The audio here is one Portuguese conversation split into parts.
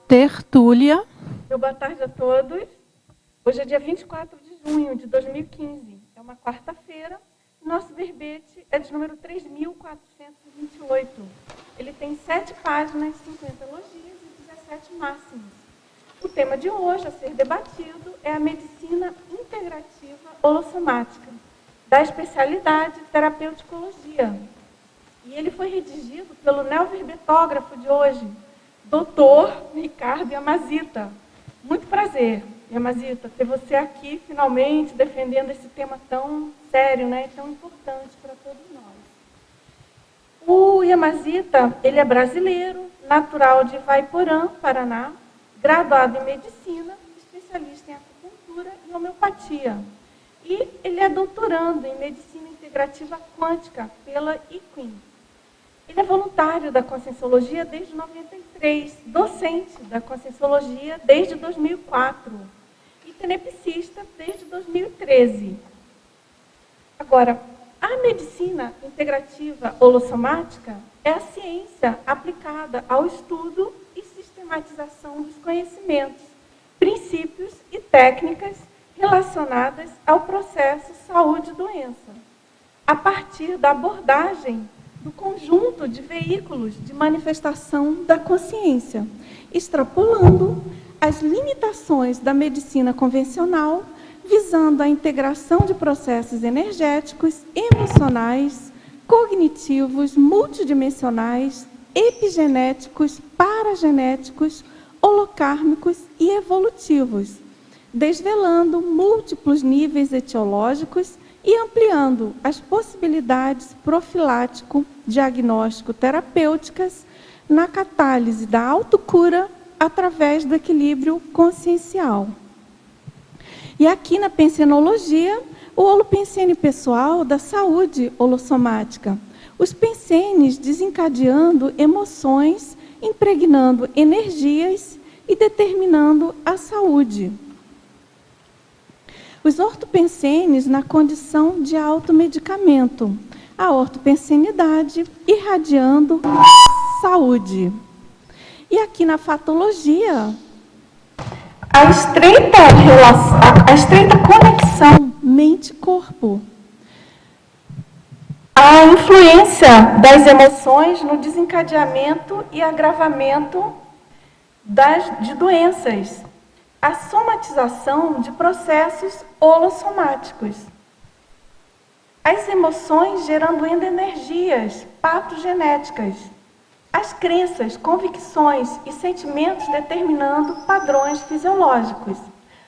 Tertúlia. Boa tarde a todos. Hoje é dia 24 de junho de 2015. É uma quarta-feira. Nosso verbete é de número 3.428. Ele tem 7 páginas, 50 elogios e 17 máximos. O tema de hoje a ser debatido é a medicina integrativa holossomática, da especialidade terapeuticologia. E ele foi redigido pelo neoverbetógrafo de hoje, Dr. Ricardo Yamazita. Muito prazer, Yamazita, ter você aqui, finalmente, defendendo esse tema tão sério, né, tão importante para todos nós. O Yamazita, ele é brasileiro, natural de Ivaiporã, Paraná, graduado em medicina, especialista em acupuntura e homeopatia. E ele é doutorando em medicina integrativa quântica pela IQUIM. Ele é voluntário da Conscienciologia desde 93, docente da Conscienciologia desde 2004 e tenepsista desde 2013. Agora, a medicina integrativa holossomática é a ciência aplicada ao estudo e sistematização dos conhecimentos, princípios e técnicas relacionadas ao processo saúde-doença, a partir da abordagem do conjunto de veículos de manifestação da consciência, extrapolando as limitações da medicina convencional, visando a integração de processos energéticos, emocionais, cognitivos, multidimensionais, epigenéticos, paragenéticos, holocármicos e evolutivos, desvelando múltiplos níveis etiológicos e ampliando as possibilidades profilático-diagnóstico-terapêuticas na catálise da autocura através do equilíbrio consciencial. E aqui na pensenologia, o holopensene pessoal da saúde holossomática. Os pensenes desencadeando emoções, impregnando energias e determinando a saúde. Os ortopensenes na condição de automedicamento, a ortopensenidade irradiando saúde. E aqui na fatologia, a estreita conexão mente-corpo. A influência das emoções no desencadeamento e agravamento de doenças. A somatização de processos holossomáticos. As emoções gerando endoenergias patogenéticas. As crenças, convicções e sentimentos determinando padrões fisiológicos.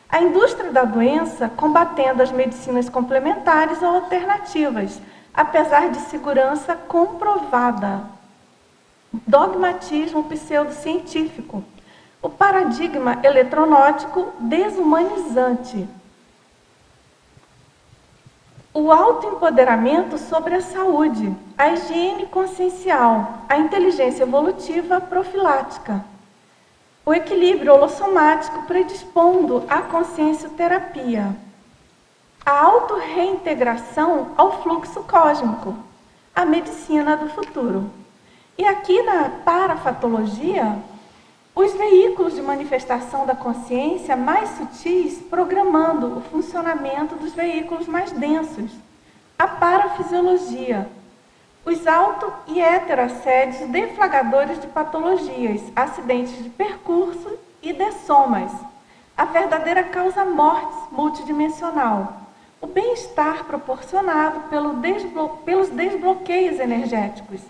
A indústria da doença combatendo as medicinas complementares ou alternativas, apesar de segurança comprovada. Dogmatismo pseudocientífico. O paradigma eletronótico desumanizante. O autoempoderamento sobre a saúde, a higiene consciencial, a inteligência evolutiva profilática. O equilíbrio holossomático predispondo à consciencioterapia. A autorreintegração ao fluxo cósmico, a medicina do futuro. E aqui na parafatologia, os veículos de manifestação da consciência mais sutis programando o funcionamento dos veículos mais densos. A parafisiologia. Os auto- e heterassédios deflagradores de patologias, acidentes de percurso e dessomas. A verdadeira causa-mortes multidimensional. O bem-estar proporcionado pelos desbloqueios energéticos.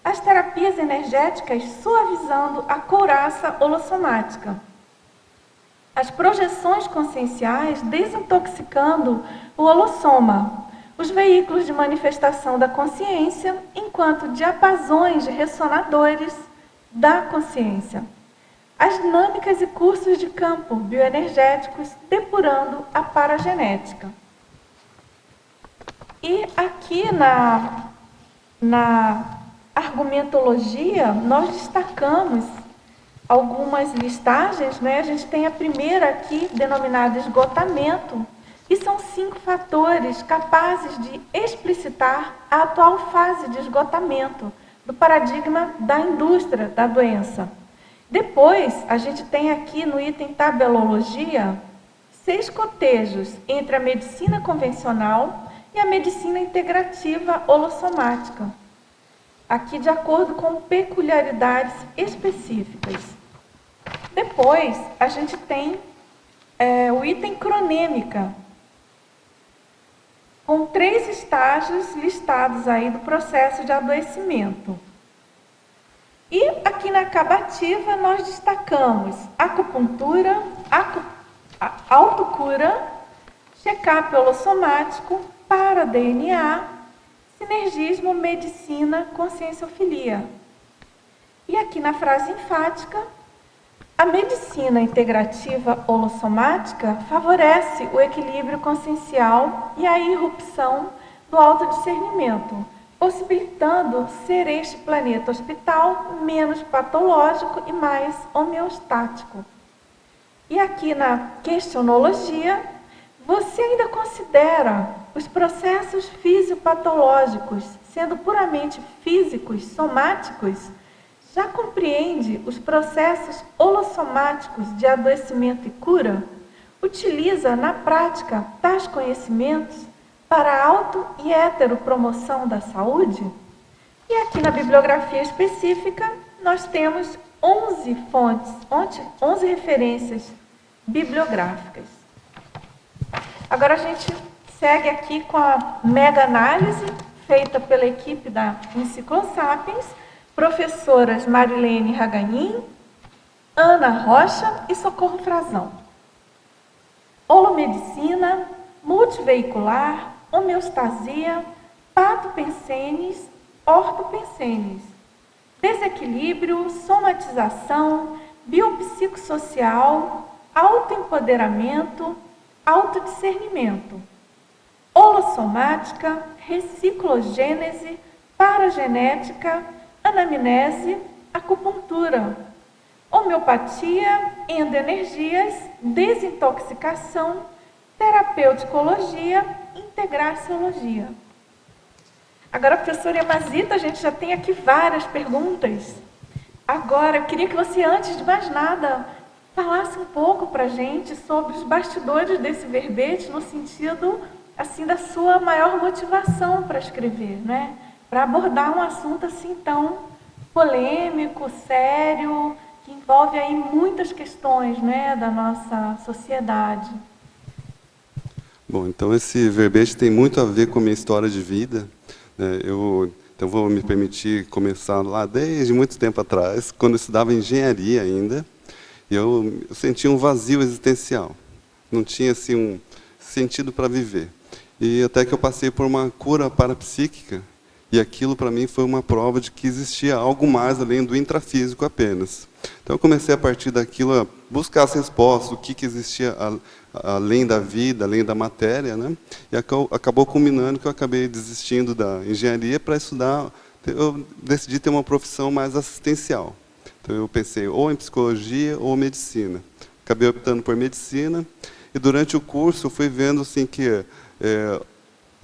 As terapias energéticas suavizando a couraça holossomática. As projeções conscienciais desintoxicando o holossoma. Os veículos de manifestação da consciência enquanto diapasões ressonadores da consciência. As dinâmicas e cursos de campo bioenergéticos depurando a paragenética. E aqui na argumentologia, nós destacamos algumas listagens, né? A gente tem a primeira aqui, denominada esgotamento, e são 5 fatores capazes de explicitar a atual fase de esgotamento do paradigma da indústria da doença. Depois, a gente tem aqui no item tabelologia 6 cotejos entre a medicina convencional e a medicina integrativa holossomática. Aqui de acordo com peculiaridades específicas. Depois, a gente tem o item cronêmica, com 3 estágios listados aí do processo de adoecimento. E aqui na acabativa nós destacamos acupuntura, autocura, check-up holossomático, para-DNA, sinergismo, medicina, conscienciofilia. E aqui na frase enfática, a medicina integrativa holossomática favorece o equilíbrio consciencial e a irrupção do autodiscernimento, possibilitando ser este planeta hospital menos patológico e mais homeostático. E aqui na questionologia, você ainda considera os processos fisiopatológicos, sendo puramente físicos, somáticos, já compreende os processos holossomáticos de adoecimento e cura? Utiliza na prática tais conhecimentos para a auto e heteropromoção da saúde? E aqui na bibliografia específica, nós temos 11 fontes, 11 referências bibliográficas. Agora a gente segue aqui com a mega análise feita pela equipe da Enciclosapiens, professoras Marilene Raganin, Ana Rocha e Socorro Frazão. Holomedicina, multiveicular, homeostasia, patopensenes, ortopensenes, desequilíbrio, somatização, biopsicossocial, autoempoderamento, autodiscernimento, holossomática, reciclogênese, paragenética, anamnese, acupuntura, homeopatia, endoenergias, desintoxicação, terapeuticologia, integraciologia. Agora, professora Yamazita, a gente já tem aqui várias perguntas. Agora, eu queria que você, antes de mais nada, falasse um pouco para a gente sobre os bastidores desse verbete, no sentido, assim, da sua maior motivação para escrever, né? Para abordar um assunto assim tão polêmico, sério, que envolve aí muitas questões, né, da nossa sociedade. Bom, então esse verbete tem muito a ver com a minha história de vida, né? Então vou me permitir começar lá desde muito tempo atrás, quando eu estudava engenharia ainda, e eu sentia um vazio existencial. Não tinha assim um sentido para viver. E até que eu passei por uma cura parapsíquica, e aquilo para mim foi uma prova de que existia algo mais além do intrafísico apenas. Então eu comecei a partir daquilo a buscar as respostas, o que existia além da vida, além da matéria, né? E acabou culminando que eu acabei desistindo da engenharia para estudar. Eu decidi ter uma profissão mais assistencial. Então eu pensei ou em psicologia ou medicina. Acabei optando por medicina e durante o curso eu fui vendo assim que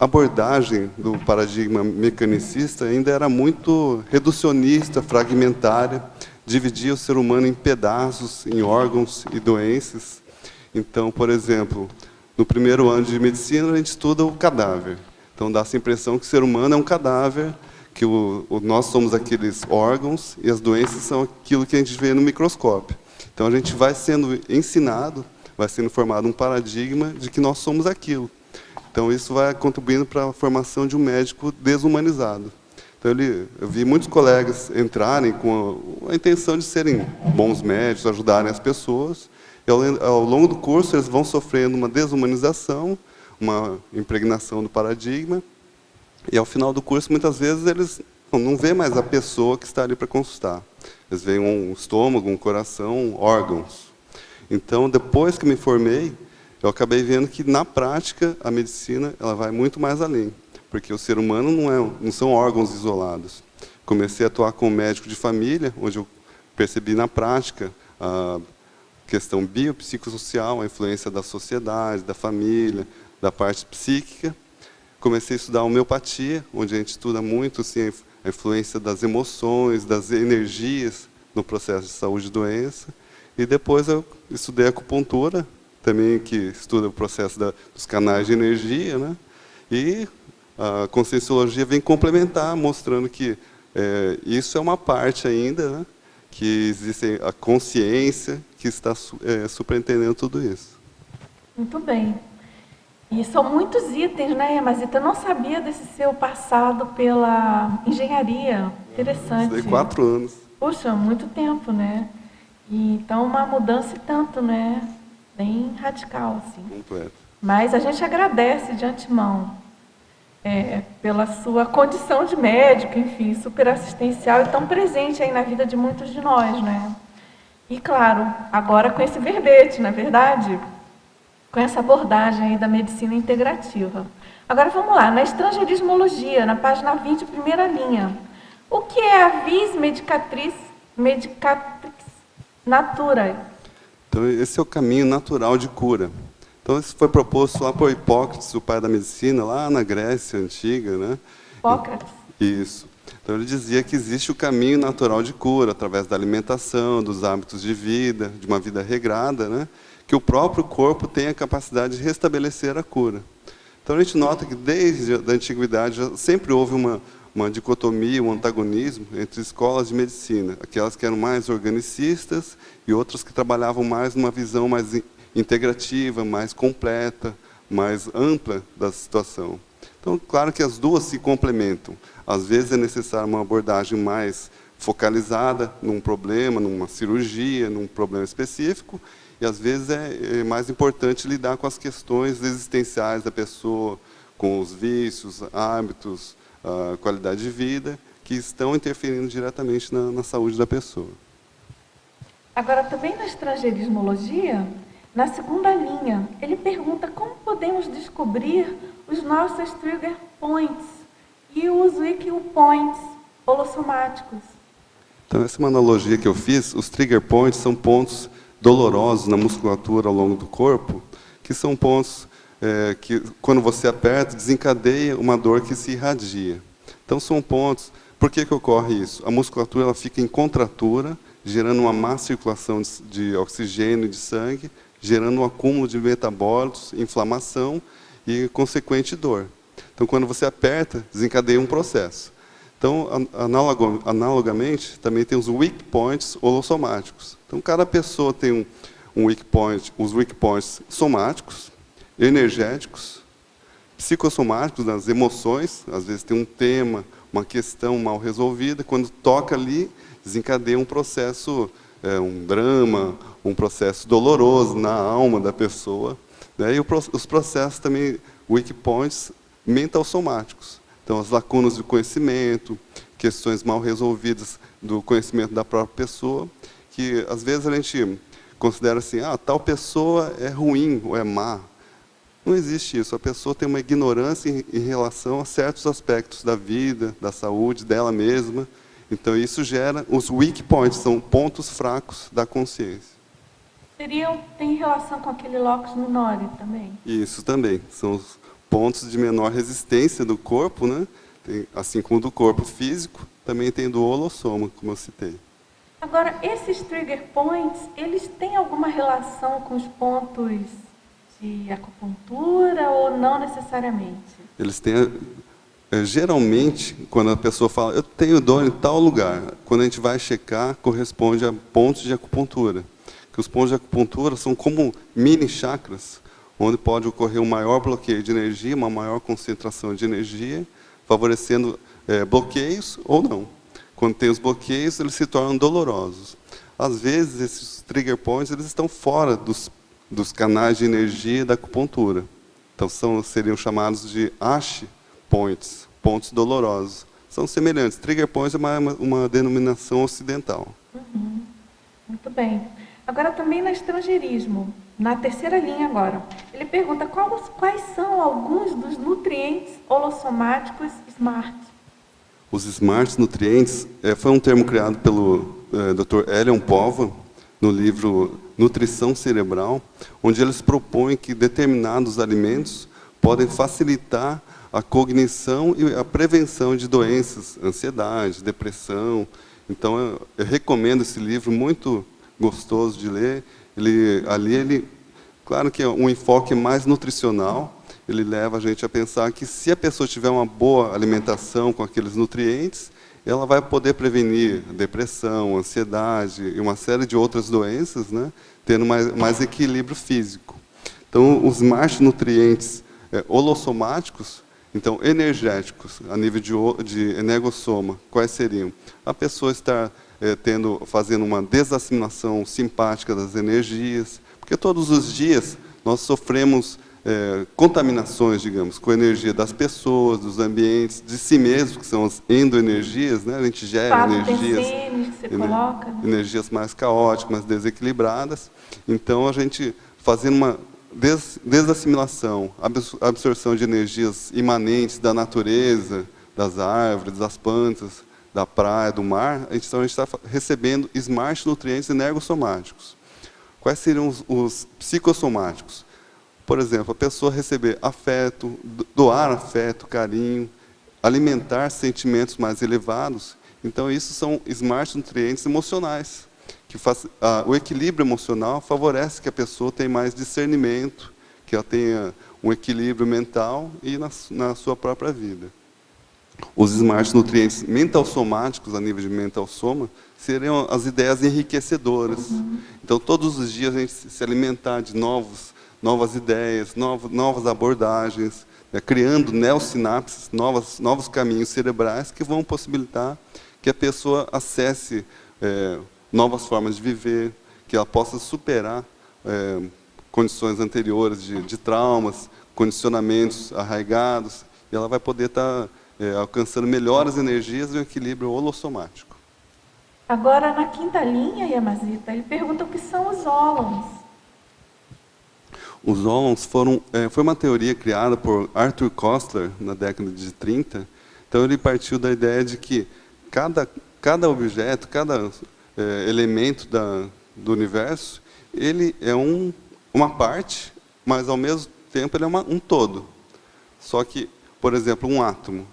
a abordagem do paradigma mecanicista ainda era muito reducionista, fragmentária, dividia o ser humano em pedaços, em órgãos e doenças. Então, por exemplo, no primeiro ano de medicina a gente estuda o cadáver. Então dá-se a impressão que o ser humano é um cadáver, que nós somos aqueles órgãos e as doenças são aquilo que a gente vê no microscópio. Então a gente vai sendo ensinado, vai sendo formado um paradigma de que nós somos aquilo. Então isso vai contribuindo para a formação de um médico desumanizado. Então eu vi muitos colegas entrarem com a intenção de serem bons médicos, ajudarem as pessoas, e ao longo do curso eles vão sofrendo uma desumanização, uma impregnação do paradigma, e ao final do curso muitas vezes eles não vê mais a pessoa que está ali para consultar. Eles veem um estômago, um coração, órgãos. Então, depois que me formei, eu acabei vendo que, na prática, a medicina ela vai muito mais além, porque o ser humano não são órgãos isolados. Comecei a atuar como médico de família, onde eu percebi na prática a questão biopsicossocial, a influência da sociedade, da família, da parte psíquica. Comecei a estudar homeopatia, onde a gente estuda muito assim, a influência das emoções, das energias no processo de saúde e doença. E depois eu estudei acupuntura, também que estuda o processo dos canais de energia, né? E a Conscienciologia vem complementar, mostrando que isso é uma parte ainda, né? Que existe a consciência que está superentendendo tudo isso. Muito bem. E são muitos itens, né, Yamazita? Eu não sabia desse seu passado pela engenharia. Interessante. Estudei 4 anos. Puxa, muito tempo, né? E, então, uma mudança e tanto, né? Bem radical, assim. Completo. Mas a gente agradece de antemão pela sua condição de médico, enfim, super assistencial e tão presente aí na vida de muitos de nós, né? E, claro, agora com esse verbete, na verdade, com essa abordagem aí da medicina integrativa. Agora vamos lá, na estrangeirismologia, na página 20, primeira linha. O que é a vis medicatrix natura? Então, esse é o caminho natural de cura. Então, isso foi proposto lá por Hipócrates, o pai da medicina, lá na Grécia Antiga, né? Hipócrates. Isso. Então, ele dizia que existe o caminho natural de cura, através da alimentação, dos hábitos de vida, de uma vida regrada, né? Que o próprio corpo tem a capacidade de restabelecer a cura. Então, a gente nota que, desde a antiguidade, já sempre houve uma dicotomia, um antagonismo entre escolas de medicina, aquelas que eram mais organicistas e outras que trabalhavam mais numa visão mais integrativa, mais completa, mais ampla da situação. Então, claro que as duas se complementam. Às vezes é necessário uma abordagem mais focalizada num problema, numa cirurgia, num problema específico, e às vezes é mais importante lidar com as questões existenciais da pessoa, com os vícios, hábitos, a qualidade de vida, que estão interferindo diretamente na saúde da pessoa. Agora, também na estrangeirismologia, na segunda linha, ele pergunta como podemos descobrir os nossos trigger points e os weak points holossomáticos. Então, essa é uma analogia que eu fiz. Os trigger points são pontos dolorosos na musculatura ao longo do corpo, que são pontos que, quando você aperta, desencadeia uma dor que se irradia. Então, são pontos... Por que ocorre isso? A musculatura ela fica em contratura, gerando uma má circulação de oxigênio e de sangue, gerando um acúmulo de metabólitos, inflamação e consequente dor. Então, quando você aperta, desencadeia um processo. Então, analogamente, também tem os weak points holossomáticos. Então, cada pessoa tem um weak point, os weak points somáticos, energéticos, psicossomáticos, das emoções. Às vezes tem um tema, uma questão mal resolvida, quando toca ali, desencadeia um processo, um drama, um processo doloroso na alma da pessoa. Né? E os processos também, weak points, mental-somáticos. Então, as lacunas do conhecimento, questões mal resolvidas do conhecimento da própria pessoa, que às vezes a gente considera assim, tal pessoa é ruim ou é má. Não existe isso. A pessoa tem uma ignorância em relação a certos aspectos da vida, da saúde, dela mesma. Então, isso gera os weak points, são pontos fracos da consciência. Tem relação com aquele locus minori também? Isso também. São os pontos de menor resistência do corpo, né? Assim como do corpo físico, também tem do holossoma, como eu citei. Agora, esses trigger points, eles têm alguma relação com os pontos de acupuntura ou não necessariamente? Eles têm... geralmente, quando a pessoa fala, eu tenho dor em tal lugar, quando a gente vai checar, corresponde a pontos de acupuntura. Que os pontos de acupuntura são como mini chakras, onde pode ocorrer um maior bloqueio de energia, uma maior concentração de energia, favorecendo bloqueios ou não. Quando tem os bloqueios, eles se tornam dolorosos. Às vezes, esses trigger points eles estão fora dos canais de energia da acupuntura. Então, seriam chamados de ashi points, pontos dolorosos. São semelhantes. Trigger points é uma denominação ocidental. Muito bem. Agora, também no estrangeirismo, na terceira linha agora, ele pergunta quais são alguns dos nutrientes holossomáticos SMART. Os SMART nutrientes foi um termo criado pelo Dr. Elion Pova, no livro Nutrição Cerebral, onde eles propõem que determinados alimentos podem facilitar a cognição e a prevenção de doenças, ansiedade, depressão Então, eu recomendo esse livro, muito gostoso de ler. Claro que é um enfoque mais nutricional, ele leva a gente a pensar que se a pessoa tiver uma boa alimentação com aqueles nutrientes, ela vai poder prevenir depressão, ansiedade e uma série de outras doenças, né, tendo mais equilíbrio físico. Então, os macronutrientes holossomáticos, então energéticos, a nível de energossoma, quais seriam? A pessoa estar fazendo uma desassimilação simpática das energias, porque todos os dias nós sofremos contaminações, digamos, com a energia das pessoas, dos ambientes, de si mesmo, que são as endoenergias, né? A gente gera energias, energias mais caóticas, mais desequilibradas. Então, a gente fazendo uma desassimilação, absorção de energias imanentes da natureza, das árvores, das plantas, da praia, do mar, então a gente está recebendo smart nutrientes energossomáticos. Quais seriam os psicossomáticos? Por exemplo, a pessoa receber afeto, doar afeto, carinho, alimentar sentimentos mais elevados. Então, isso são smart nutrientes emocionais, que o equilíbrio emocional favorece que a pessoa tenha mais discernimento, que ela tenha um equilíbrio mental e na sua própria vida. Os smart nutrientes mental-somáticos, a nível de mental-soma, seriam as ideias enriquecedoras. Então, todos os dias a gente se alimentar de novas ideias, novas abordagens, criando neossinapses, novos caminhos cerebrais que vão possibilitar que a pessoa acesse novas formas de viver, que ela possa superar condições anteriores de traumas, condicionamentos arraigados, e ela vai poder estar alcançando melhores energias e um equilíbrio holossomático. Agora, na quinta linha, Yamazita, ele pergunta o que são os ólons. Os ólons foi uma teoria criada por Arthur Koestler na década de 30. Então, ele partiu da ideia de que cada objeto, cada elemento do universo, ele é uma parte, mas, ao mesmo tempo, ele é um todo. Só que, por exemplo, um átomo,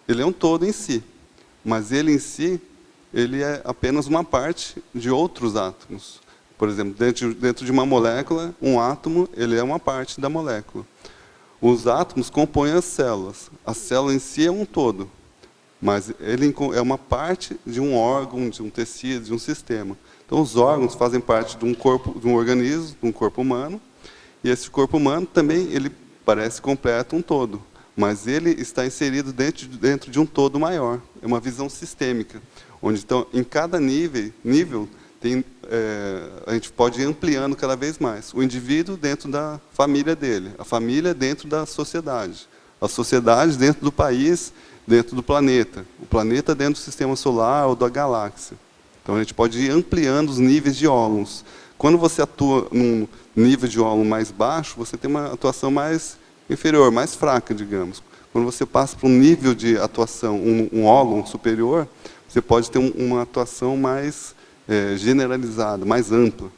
ele é um todo em si, mas ele em si, ele é apenas uma parte de outros átomos. Por exemplo, dentro de uma molécula, um átomo, ele é uma parte da molécula. Os átomos compõem as células. A célula em si é um todo, mas ele é uma parte de um órgão, de um tecido, de um sistema. Então, os órgãos fazem parte de um corpo, de um organismo, de um corpo humano, e esse corpo humano também ele parece completo, um todo, mas ele está inserido dentro de um todo maior. É uma visão sistêmica, onde, então, em cada nível a gente pode ir ampliando cada vez mais. O indivíduo dentro da família dele, a família dentro da sociedade, a sociedade dentro do país, dentro do planeta, o planeta dentro do sistema solar ou da galáxia. Então, a gente pode ir ampliando os níveis de ólons. Quando você atua num nível de ólon mais baixo, você tem uma atuação mais inferior, mais fraca, digamos. Quando você passa para um nível de atuação, um ólon superior, você pode ter uma atuação mais generalizada, mais ampla.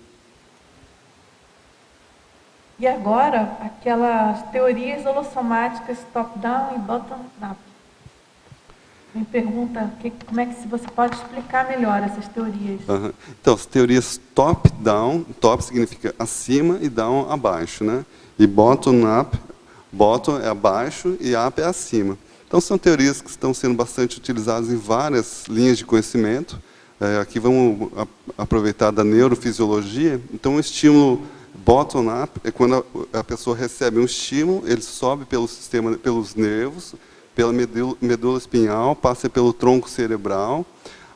E agora, aquelas teorias holossomáticas top-down e bottom-up. Me pergunta como é que você pode explicar melhor essas teorias. Então, as teorias top-down, top significa acima e down abaixo, né? E bottom-up, bottom é abaixo e up é acima. Então, são teorias que estão sendo bastante utilizadas em várias linhas de conhecimento. Aqui vamos aproveitar da neurofisiologia. Então, o estímulo bottom-up é quando a pessoa recebe um estímulo, ele sobe pelo sistema, pelos nervos, pela medula espinhal, passa pelo tronco cerebral,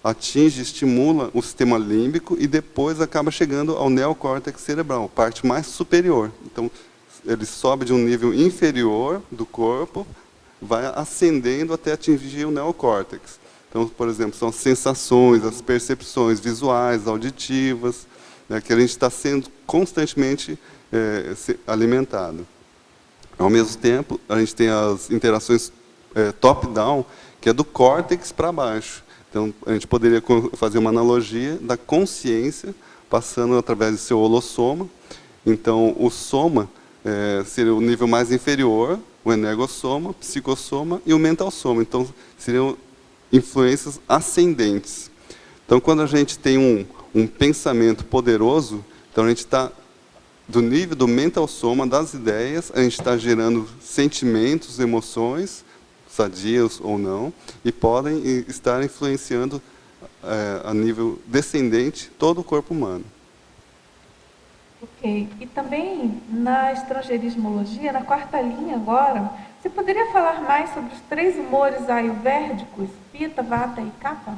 atinge, estimula o sistema límbico e depois acaba chegando ao neocórtex cerebral, parte mais superior. Então, ele sobe de um nível inferior do corpo, vai ascendendo até atingir o neocórtex. Então, por exemplo, são as sensações, as percepções visuais, auditivas, né, que a gente está sendo constantemente alimentado. Ao mesmo tempo, a gente tem as interações top-down, que é do córtex para baixo. Então, a gente poderia fazer uma analogia da consciência passando através do seu holossoma. Então, o soma seria o nível mais inferior, o energossoma, o psicossoma e o mental-soma. Então, seriam influências ascendentes. Então, quando a gente tem um pensamento poderoso, então a gente está, do nível do mental soma, das ideias, a gente está gerando sentimentos, emoções, sadios ou não, e podem estar influenciando a nível descendente todo o corpo humano. Ok. E também na estrangeirismologia, na quarta linha agora, você poderia falar mais sobre os 3 humores ayurvédicos, Pitta, Vata e Kapha?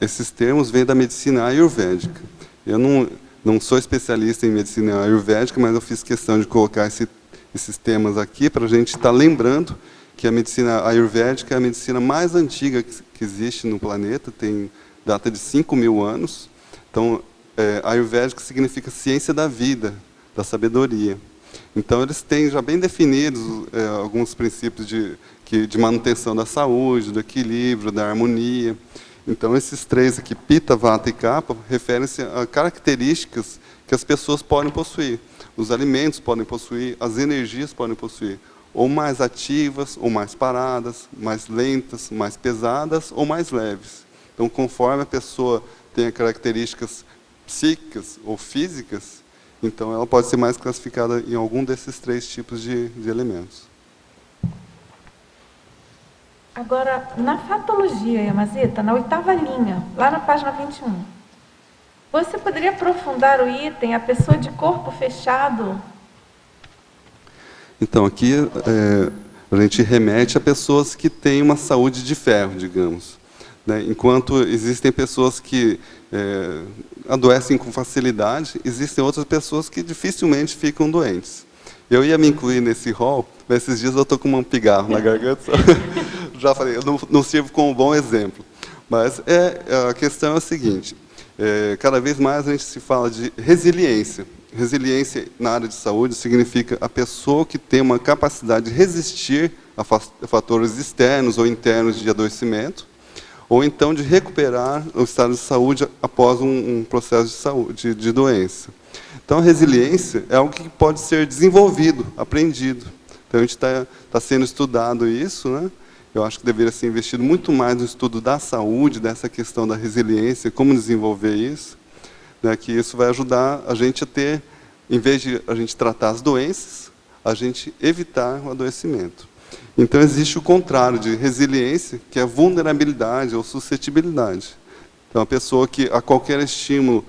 Esses termos vêm da medicina ayurvédica. Eu não sou especialista em medicina ayurvédica, mas eu fiz questão de colocar esses temas aqui para a gente estar lembrando que a medicina ayurvédica é a medicina mais antiga que existe no planeta, tem data de 5.000 anos. Então, ayurvédico significa ciência da vida, da sabedoria. Então, eles têm já bem definidos alguns princípios de manutenção da saúde, do equilíbrio, da harmonia. Então, esses 3 aqui, Pitta, Vata e Kapha, referem-se a características que as pessoas podem possuir. Os alimentos podem possuir, as energias podem possuir, ou mais ativas, ou mais paradas, mais lentas, mais pesadas, ou mais leves. Então, conforme a pessoa tenha características psíquicas ou físicas, então ela pode ser mais classificada em algum desses 3 tipos de elementos. Agora, na fatologia, Yamazita, na 8ª linha, lá na página 21, você poderia aprofundar o item, a pessoa de corpo fechado? Então, aqui a gente remete a pessoas que têm uma saúde de ferro, digamos. Né? Enquanto existem pessoas que adoecem com facilidade, existem outras pessoas que dificilmente ficam doentes. Eu ia me incluir nesse rol, mas esses dias eu estou com um pigarro na garganta. Já falei, eu não sirvo como um bom exemplo. Mas a questão é a seguinte, cada vez mais a gente se fala de resiliência. Resiliência na área de saúde significa a pessoa que tem uma capacidade de resistir a fatores externos ou internos de adoecimento, ou então de recuperar o estado de saúde após um processo de saúde, de doença. Então, a resiliência é algo que pode ser desenvolvido, aprendido. Então, a gente está sendo estudado isso, né? Eu acho que deveria ser investido muito mais no estudo da saúde, dessa questão da resiliência, como desenvolver isso, né? Que isso vai ajudar a gente a ter, em vez de a gente tratar as doenças, a gente evitar o adoecimento. Então, existe o contrário de resiliência, que é vulnerabilidade ou suscetibilidade. Então, a pessoa que a qualquer estímulo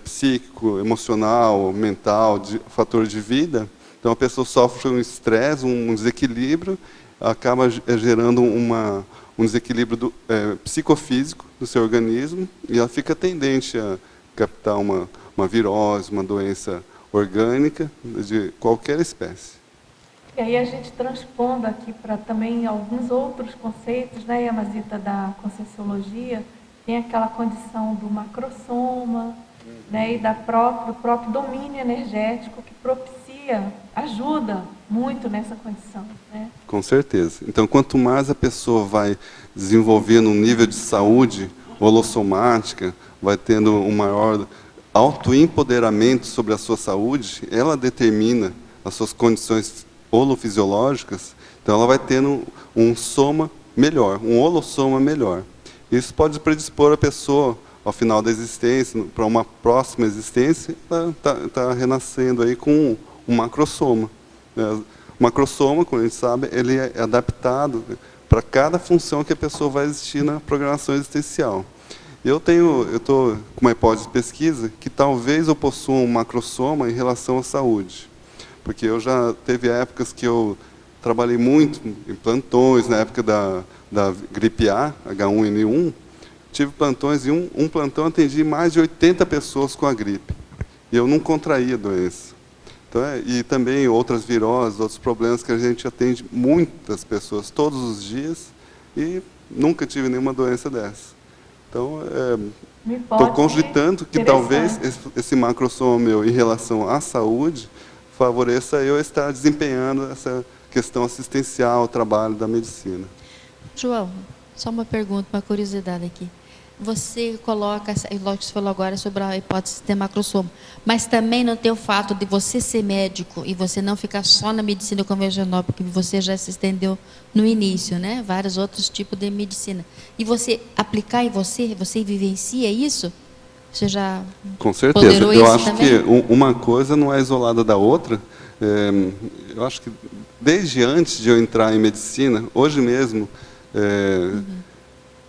psíquico, emocional, mental, fator de vida, então a pessoa sofre um estresse, um desequilíbrio, acaba gerando um desequilíbrio psicofísico do seu organismo, e ela fica tendente a captar uma virose, uma doença orgânica de qualquer espécie. E aí a gente transpondo aqui para também alguns outros conceitos, né, Yamazita, da Conscienciologia, tem aquela condição do macrosoma, né, e do próprio domínio energético que propicia, ajuda muito nessa condição. Né? Com certeza. Então, quanto mais a pessoa vai desenvolvendo um nível de saúde holossomática, vai tendo um maior autoempoderamento sobre a sua saúde, ela determina as suas condições holofisiológicas, então ela vai tendo um soma melhor, um holossoma melhor. Isso pode predispor a pessoa, ao final da existência, para uma próxima existência, tá renascendo aí com um macrossoma. O macrossoma, como a gente sabe, ele é adaptado para cada função que a pessoa vai existir na programação existencial. Eu estou com uma hipótese de pesquisa que talvez eu possua um macrossoma em relação à saúde. Porque eu já teve épocas que eu trabalhei muito em plantões, na época da gripe A, H1N1, tive plantões e um plantão atendi mais de 80 pessoas com a gripe. E eu não contraía a doença. Então, e também outras viroses, outros problemas que a gente atende muitas pessoas todos os dias e nunca tive nenhuma doença dessa. Então, estou cogitando que talvez esse macrossoma meu em relação à saúde favoreça eu estar desempenhando essa questão assistencial, o trabalho da medicina. João, só uma pergunta, uma curiosidade aqui. você coloca, lógico que você falou agora sobre a hipótese de macrosoma, mas também não tem o fato de você ser médico e você não ficar só na medicina convencional, porque você já se estendeu no início, né? Vários outros tipos de medicina. E você aplicar em você vivencia isso? Você já Com certeza. ponderou Eu isso acho também? que uma coisa não é isolada da outra. Eu acho que desde antes de eu entrar em medicina, hoje mesmo,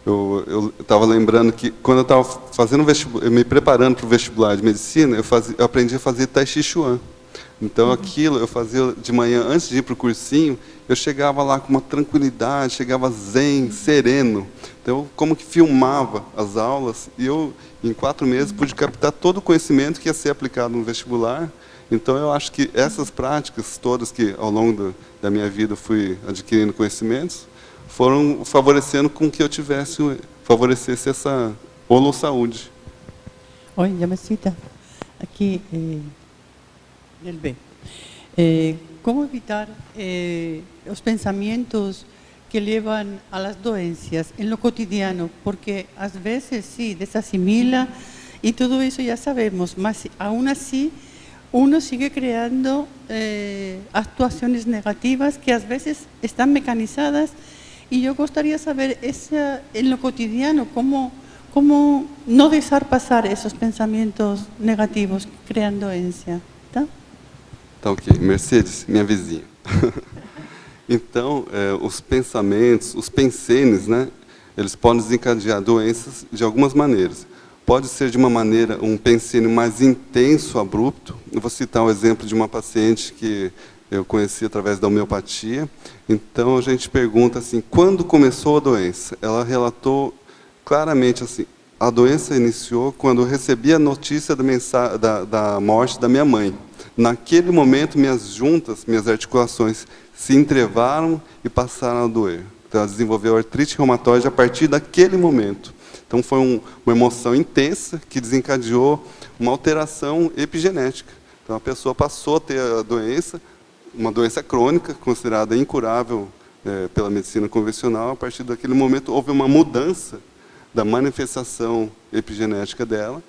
eu estava lembrando que quando eu estava fazendo me preparando para o vestibular de medicina, eu aprendi a fazer Tai Chi Chuan. Então aquilo eu fazia de manhã antes de ir para o cursinho, eu chegava lá com uma tranquilidade, chegava zen, sereno. Então como que filmava as aulas e eu em 4 meses pude captar todo o conhecimento que ia ser aplicado no vestibular. Então eu acho que essas práticas todas que ao longo da minha vida fui adquirindo conhecimentos foram favorecendo com que eu favorecesse essa holosaúde. Oi, Yamasita, aqui del B. ¿Cómo evitar los pensamientos que llevan a las dolencias en lo cotidiano? Porque a veces sí, desasimila y todo eso ya sabemos, mas aún así uno sigue creando actuaciones negativas que a veces están mecanizadas. Y yo gustaría saber en lo cotidiano cómo no dejar pasar esos pensamientos negativos que crean doença, tá? Tá ok. Mercedes, minha vizinha. Então, os pensamentos, os pensenes, né, eles podem desencadear doenças de algumas maneiras. Pode ser de uma maneira, um pensene mais intenso, abrupto. Eu vou citar um exemplo de uma paciente que eu conheci através da homeopatia. Então, a gente pergunta assim, quando começou a doença? Ela relatou claramente assim, a doença iniciou quando eu recebi a notícia da morte da minha mãe. Naquele momento, minhas juntas, minhas articulações se entrevaram e passaram a doer. Então, ela desenvolveu artrite reumatoide a partir daquele momento. Então, foi uma emoção intensa que desencadeou uma alteração epigenética. Então, a pessoa passou a ter a doença, uma doença crônica, considerada incurável pela medicina convencional. A partir daquele momento, houve uma mudança da manifestação epigenética dela.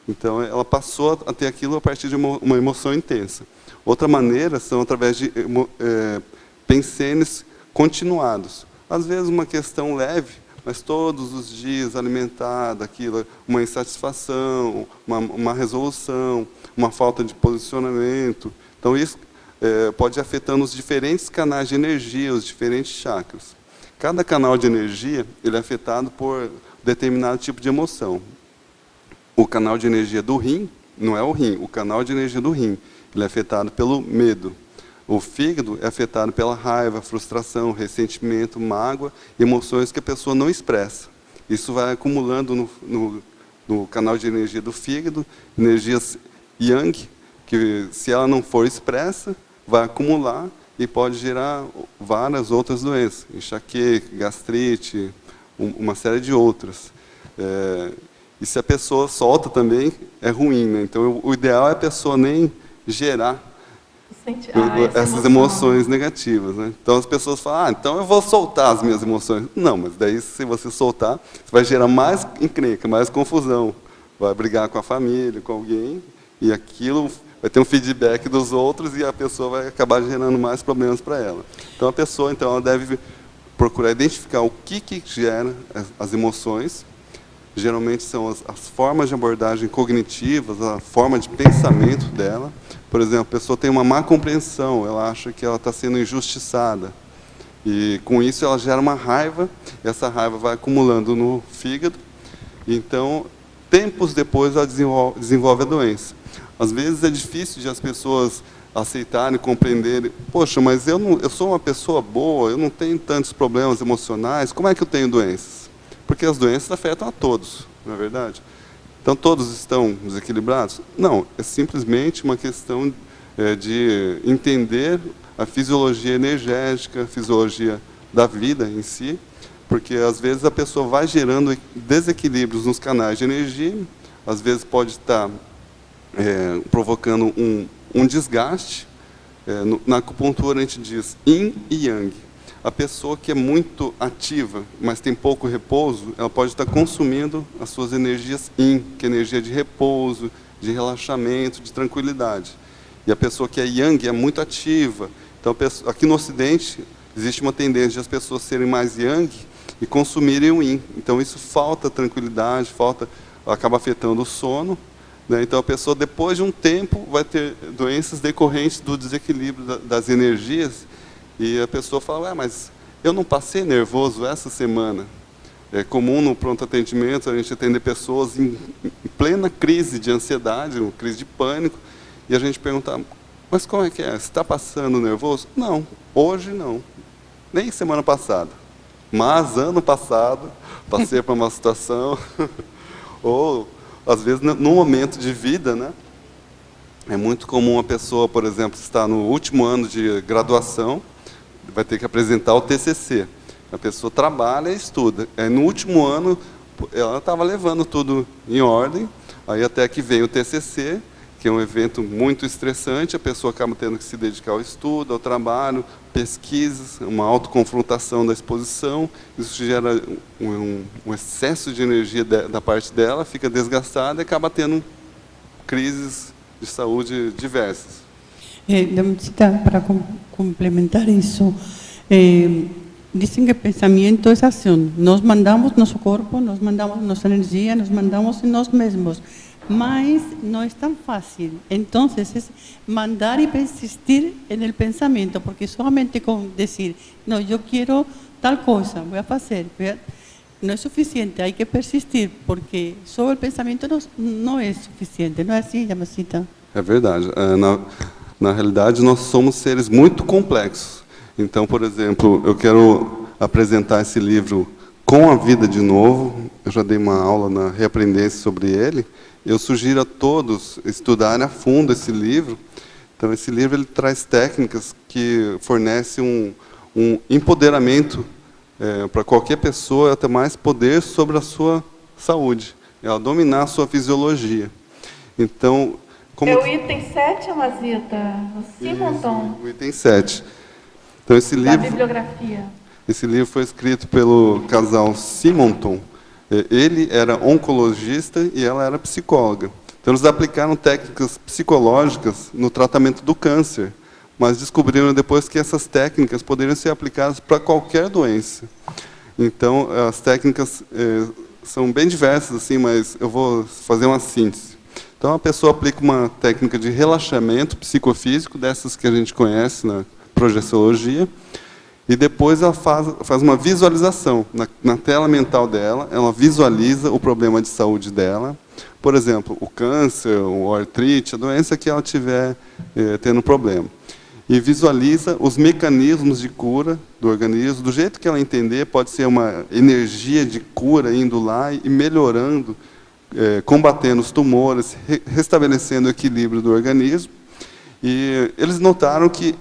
Então, ela passou a ter aquilo a partir de uma emoção intensa. Outra maneira são através de pensenes continuados. Às vezes, uma questão leve, mas todos os dias alimentada, aquilo, uma insatisfação, uma resolução, uma falta de posicionamento. Então, isso pode ir afetando os diferentes canais de energia, os diferentes chakras. Cada canal de energia ele é afetado por determinado tipo de emoção. O canal de energia do rim, não é o rim, o canal de energia do rim, ele é afetado pelo medo. O fígado é afetado pela raiva, frustração, ressentimento, mágoa, emoções que a pessoa não expressa. Isso vai acumulando no canal de energia do fígado, energias yang, que se ela não for expressa, vai acumular e pode gerar várias outras doenças, enxaqueca, gastrite, uma série de outras. E se a pessoa solta também, é ruim, né? Então, o ideal é a pessoa nem gerar essas emoções negativas, né? Então, as pessoas falam, então eu vou soltar as minhas emoções. Não, mas daí, se você soltar, você vai gerar mais encrenca, mais confusão. Vai brigar com a família, com alguém, e aquilo vai ter um feedback dos outros e a pessoa vai acabar gerando mais problemas para ela. Então, a pessoa ela deve procurar identificar o que gera as emoções. Geralmente são as formas de abordagem cognitivas, a forma de pensamento dela. Por exemplo, a pessoa tem uma má compreensão, ela acha que ela está sendo injustiçada. E com isso ela gera uma raiva, e essa raiva vai acumulando no fígado. Então, tempos depois ela desenvolve a doença. Às vezes é difícil de as pessoas aceitarem, compreenderem. Poxa, mas eu sou uma pessoa boa, eu não tenho tantos problemas emocionais, como é que eu tenho doenças? Porque as doenças afetam a todos, não é verdade? Então, todos estão desequilibrados? Não, é simplesmente uma questão de entender a fisiologia energética, a fisiologia da vida em si, porque às vezes a pessoa vai gerando desequilíbrios nos canais de energia, às vezes pode estar provocando um desgaste. Na acupuntura a gente diz yin e yang. A pessoa que é muito ativa, mas tem pouco repouso, ela pode estar consumindo as suas energias yin, que é energia de repouso, de relaxamento, de tranquilidade. E a pessoa que é yang é muito ativa. Então, aqui no Ocidente, existe uma tendência de as pessoas serem mais yang e consumirem o yin. Então, isso falta tranquilidade, acaba afetando o sono. Né? Então, a pessoa, depois de um tempo, vai ter doenças decorrentes do desequilíbrio das energias. E a pessoa fala, ué, mas eu não passei nervoso essa semana. É comum no pronto atendimento a gente atender pessoas em plena crise de ansiedade, uma crise de pânico, e a gente pergunta, mas como é que é? Você está passando nervoso? Não, hoje não. Nem semana passada. Mas ano passado, passei por uma situação, ou às vezes num momento de vida, né? É muito comum a pessoa, por exemplo, estar no último ano de graduação, vai ter que apresentar o TCC. A pessoa trabalha e estuda. No último ano, ela estava levando tudo em ordem, aí até que vem o TCC, que é um evento muito estressante, a pessoa acaba tendo que se dedicar ao estudo, ao trabalho, pesquisas, uma autoconfrontação da exposição, isso gera um excesso de energia da parte dela, fica desgastada e acaba tendo crises de saúde diversas. Para complementar isso, dizem que o pensamento é ação. Nós mandamos nosso corpo, nós mandamos nossa energia, nós mandamos em nós mesmos. Mas não é tão fácil. Então, é mandar e persistir no pensamento, porque somente com dizer, não, eu quero tal coisa, vou fazer, não é suficiente, há que persistir, porque só o pensamento não é suficiente. Não é assim, Yamasita? É verdade. Na realidade, nós somos seres muito complexos. Então, por exemplo, eu quero apresentar esse livro Com a Vida de Novo. Eu já dei uma aula na Reaprendência sobre ele. Eu sugiro a todos estudarem a fundo esse livro. Então, esse livro ele traz técnicas que fornecem um empoderamento para qualquer pessoa, até mais poder sobre a sua saúde, ela dominar a sua fisiologia. Então, é o item 7, Amazita, o Simonton. O item 7. Então, esse livro, da bibliografia. Esse livro foi escrito pelo casal Simonton. Ele era oncologista e ela era psicóloga. Então, eles aplicaram técnicas psicológicas no tratamento do câncer, mas descobriram depois que essas técnicas poderiam ser aplicadas para qualquer doença. Então, as técnicas são bem diversas, assim, mas eu vou fazer uma síntese. Então, a pessoa aplica uma técnica de relaxamento psicofísico, dessas que a gente conhece na projeciologia, e depois ela faz uma visualização. Na tela mental dela, ela visualiza o problema de saúde dela. Por exemplo, o câncer, a artrite, a doença que ela estiver tendo problema. E visualiza os mecanismos de cura do organismo, do jeito que ela entender, pode ser uma energia de cura indo lá e melhorando, combatendo os tumores, restabelecendo o equilíbrio do organismo. E eles notaram que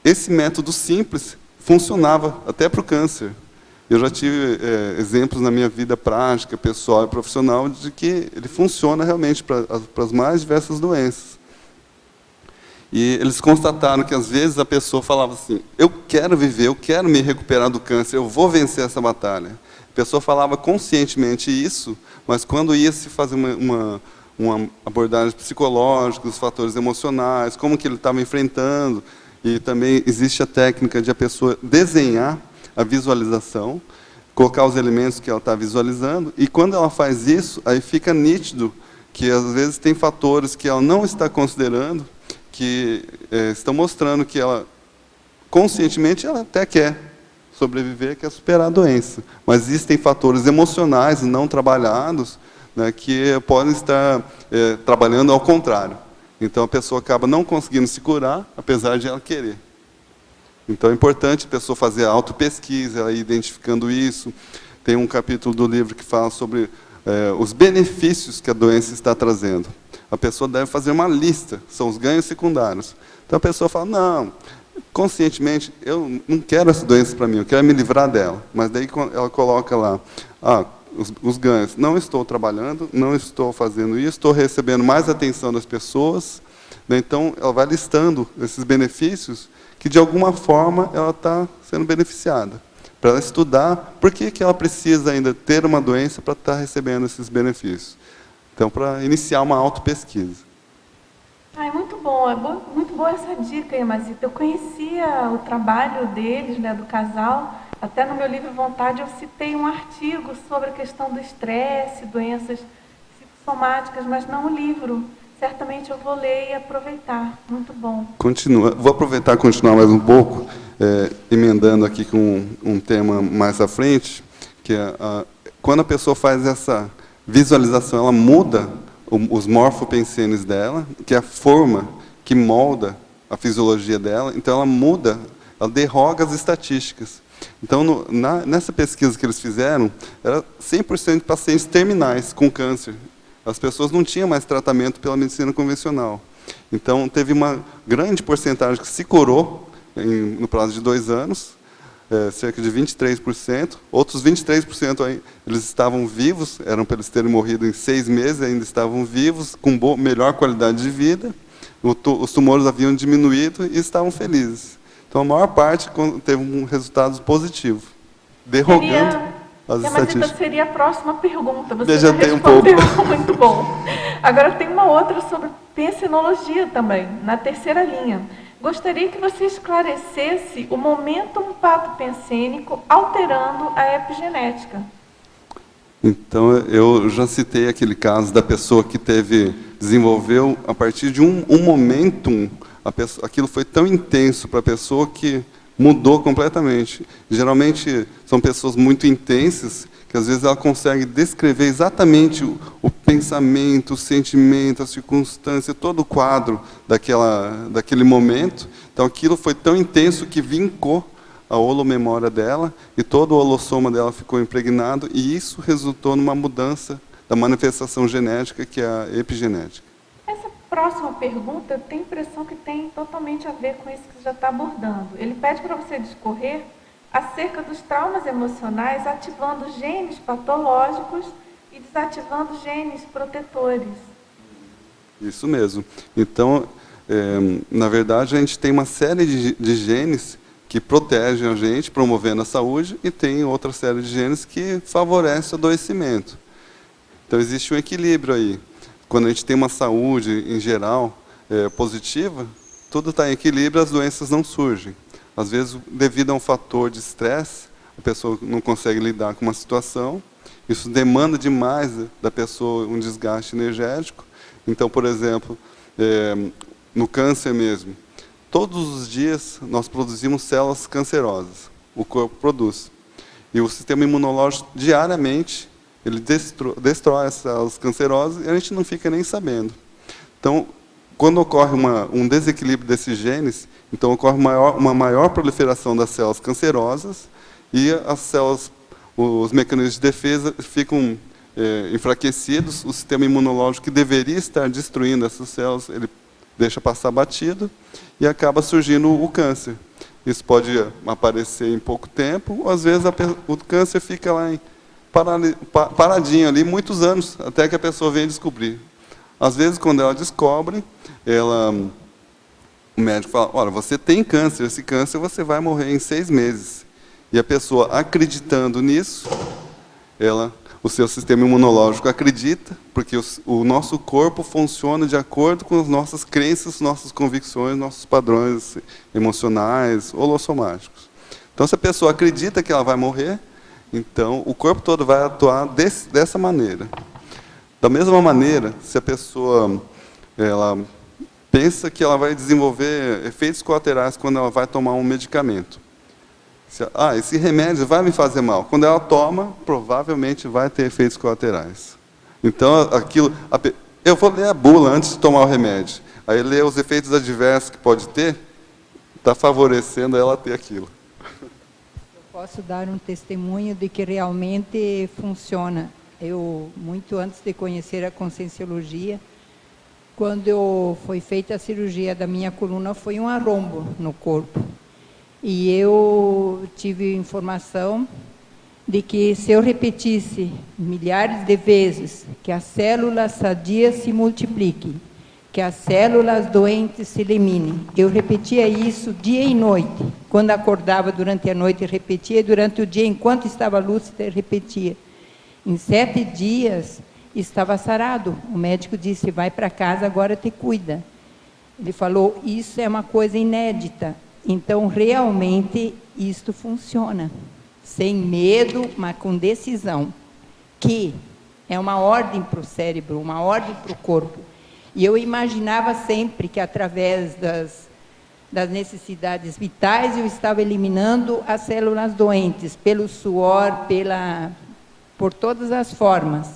esse método simples funcionava até para o câncer. Eu já tive exemplos na minha vida prática, pessoal e profissional, de que ele funciona realmente para as mais diversas doenças. E eles constataram que, às vezes, a pessoa falava assim, eu quero viver, eu quero me recuperar do câncer, eu vou vencer essa batalha. A pessoa falava conscientemente isso, mas quando ia se fazer uma abordagem psicológica, os fatores emocionais, como que ele estava enfrentando, e também existe a técnica de a pessoa desenhar a visualização, colocar os elementos que ela está visualizando, e quando ela faz isso, aí fica nítido que, às vezes, tem fatores que ela não está considerando, que estão mostrando que ela, conscientemente, ela até quer sobreviver, quer superar a doença. Mas existem fatores emocionais não trabalhados, né, que podem estar trabalhando ao contrário. Então, a pessoa acaba não conseguindo se curar, apesar de ela querer. Então, é importante a pessoa fazer a autopesquisa, ela ir identificando isso. Tem um capítulo do livro que fala sobre os benefícios que a doença está trazendo. A pessoa deve fazer uma lista, são os ganhos secundários. Então, a pessoa fala, não, conscientemente, eu não quero essa doença para mim, eu quero me livrar dela. Mas daí ela coloca lá, os ganhos, não estou trabalhando, não estou fazendo isso, estou recebendo mais atenção das pessoas. Né? Então, ela vai listando esses benefícios que de alguma forma ela está sendo beneficiada. Para ela estudar por que ela precisa ainda ter uma doença para estar recebendo esses benefícios. Então, para iniciar uma autopesquisa. Ai, muito bom, muito boa essa dica aí, Mazita. Eu conhecia o trabalho deles, né, do casal. Até no meu livro Vontade eu citei um artigo sobre a questão do estresse, doenças psicossomáticas, mas não o livro. Certamente eu vou ler e aproveitar. Muito bom. Continua. Vou aproveitar e continuar mais um pouco, emendando aqui com um tema mais à frente, que é quando a pessoa faz essa visualização, ela muda os morfopensenes dela, que é a forma que molda a fisiologia dela, então ela muda, ela derroga as estatísticas. Então, nessa pesquisa que eles fizeram, era 100% de pacientes terminais com câncer. As pessoas não tinham mais tratamento pela medicina convencional. Então, teve uma grande porcentagem que se curou no prazo de 2 anos, cerca de 23%. Outros 23% aí, eles estavam vivos, eram para eles terem morrido em 6 meses, ainda estavam vivos, com melhor qualidade de vida. Os tumores haviam diminuído e estavam felizes. Então, a maior parte teve um resultado positivo, derrogando as estatísticas. Mas seria a próxima pergunta. Você já tem um pouco. Muito bom. Agora, tem uma outra sobre pensenologia também, na terceira linha. Gostaria que você esclarecesse o momentum patopensênico alterando a epigenética. Então, eu já citei aquele caso da pessoa que desenvolveu, a partir de um momentum, aquilo foi tão intenso para a pessoa que mudou completamente. Geralmente, são pessoas muito intensas, que às vezes ela consegue descrever exatamente o pensamento, o sentimento, a circunstância, todo o quadro daquele momento. Então, aquilo foi tão intenso que vincou a holomemória dela, e todo o holossoma dela ficou impregnado, e isso resultou numa mudança da manifestação genética, que é a epigenética. Essa próxima pergunta, eu tenho a impressão que tem totalmente a ver com isso que você já está abordando. Ele pede para você discorrer acerca dos traumas emocionais, ativando genes patológicos e desativando genes protetores. Isso mesmo. Então, na verdade, a gente tem uma série de genes que protegem a gente, promovendo a saúde, e tem outra série de genes que favorecem o adoecimento. Então, existe um equilíbrio aí. Quando a gente tem uma saúde, em geral, positiva, tudo está em equilíbrio, as doenças não surgem. Às vezes, devido a um fator de estresse, a pessoa não consegue lidar com uma situação, isso demanda demais da pessoa um desgaste energético. Então, por exemplo, no câncer mesmo, todos os dias nós produzimos células cancerosas, o corpo produz. E o sistema imunológico, diariamente, ele destrói as células cancerosas e a gente não fica nem sabendo. Então, quando ocorre um desequilíbrio desses genes, então ocorre uma maior proliferação das células cancerosas e as células, os mecanismos de defesa ficam enfraquecidos, o sistema imunológico que deveria estar destruindo essas células, ele deixa passar batido e acaba surgindo o câncer. Isso pode aparecer em pouco tempo, ou às vezes o câncer fica lá paradinho ali muitos anos, até que a pessoa venha descobrir. Às vezes, quando ela descobre, o médico fala, olha, você tem câncer, esse câncer você vai morrer em 6 meses. E a pessoa, acreditando nisso, o seu sistema imunológico acredita, porque o nosso corpo funciona de acordo com as nossas crenças, nossas convicções, nossos padrões emocionais, holossomáticos. Então, se a pessoa acredita que ela vai morrer, então o corpo todo vai atuar dessa maneira. Da mesma maneira, se a pessoa pensa que ela vai desenvolver efeitos colaterais quando ela vai tomar um medicamento. Esse remédio vai me fazer mal. Quando ela toma, provavelmente vai ter efeitos colaterais. Então, eu vou ler a bula antes de tomar o remédio. Aí ler os efeitos adversos que pode ter, está favorecendo ela a ter aquilo. Eu posso dar um testemunho de que realmente funciona. Eu, muito antes de conhecer a Conscienciologia, quando foi feita a cirurgia da minha coluna, foi um arrombo no corpo. E eu tive informação de que se eu repetisse milhares de vezes que a célula sadia se multiplique, que as células doentes se eliminem. Eu repetia isso dia e noite. Quando acordava durante a noite, repetia, e durante o dia, enquanto estava lúcida, repetia. Em 7 dias, estava sarado. O médico disse, vai para casa, agora te cuida. Ele falou, isso é uma coisa inédita. Então, realmente, isto funciona. Sem medo, mas com decisão. Que é uma ordem para o cérebro, uma ordem para o corpo. E eu imaginava sempre que, através das necessidades vitais, eu estava eliminando as células doentes, pelo suor, por todas as formas.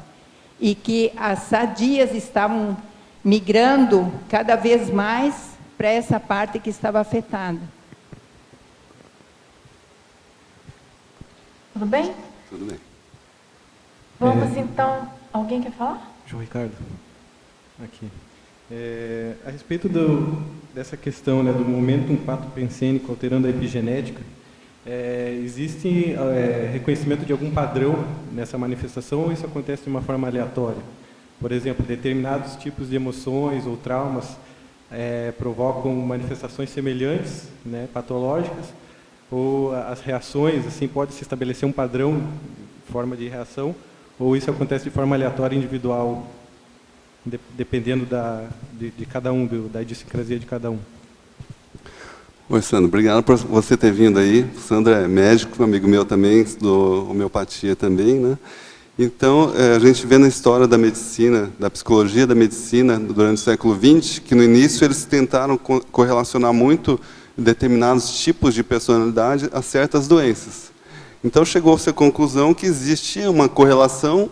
E que as sadias estavam migrando cada vez mais para essa parte que estava afetada. Tudo bem? Tudo bem. Vamos então... Alguém quer falar? João Ricardo, aqui. A respeito dessa questão, né, do momento patopensênico alterando a epigenética, existe reconhecimento de algum padrão nessa manifestação ou isso acontece de uma forma aleatória? Por exemplo, determinados tipos de emoções ou traumas provocam manifestações semelhantes, né, patológicas, ou as reações, assim, pode-se estabelecer um padrão, forma de reação, ou isso acontece de forma aleatória, individual, dependendo de cada um, da idiosincrasia de cada um. Oi, Sandro, obrigado por você ter vindo aí. O Sandro é médico, amigo meu também, estudou homeopatia também, né? Então, a gente vê na história da medicina, da psicologia da medicina, durante o século XX, que no início eles tentaram correlacionar muito determinados tipos de personalidade a certas doenças. Então, chegou-se à conclusão que existia uma correlação,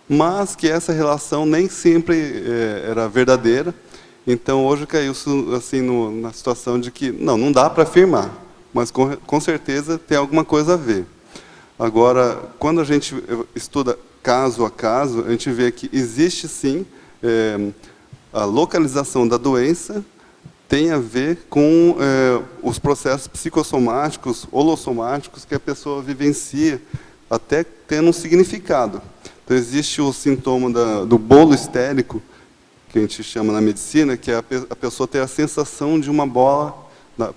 mas que essa relação nem sempre era verdadeira. Então, hoje caiu-se assim, na situação de que não dá para afirmar, mas com certeza tem alguma coisa a ver. Agora, quando a gente estuda caso a caso, a gente vê que existe sim a localização da doença tem a ver com os processos psicossomáticos, holossomáticos que a pessoa vivencia, até tendo um significado. Então, existe o sintoma do bolo histérico, que a gente chama na medicina, que é a pessoa ter a sensação de uma bola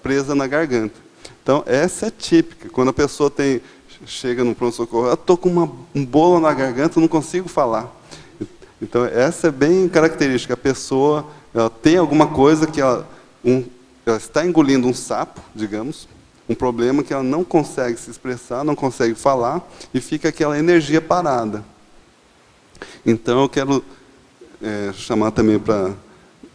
presa na garganta. Então, essa é típica. Quando a pessoa chega no pronto-socorro, eu estou com um bolo na garganta, não consigo falar. Então, essa é bem característica. A pessoa ela tem alguma coisa que ela está engolindo um sapo, digamos, um problema que ela não consegue se expressar, não consegue falar, e fica aquela energia parada. Então, eu quero chamar também para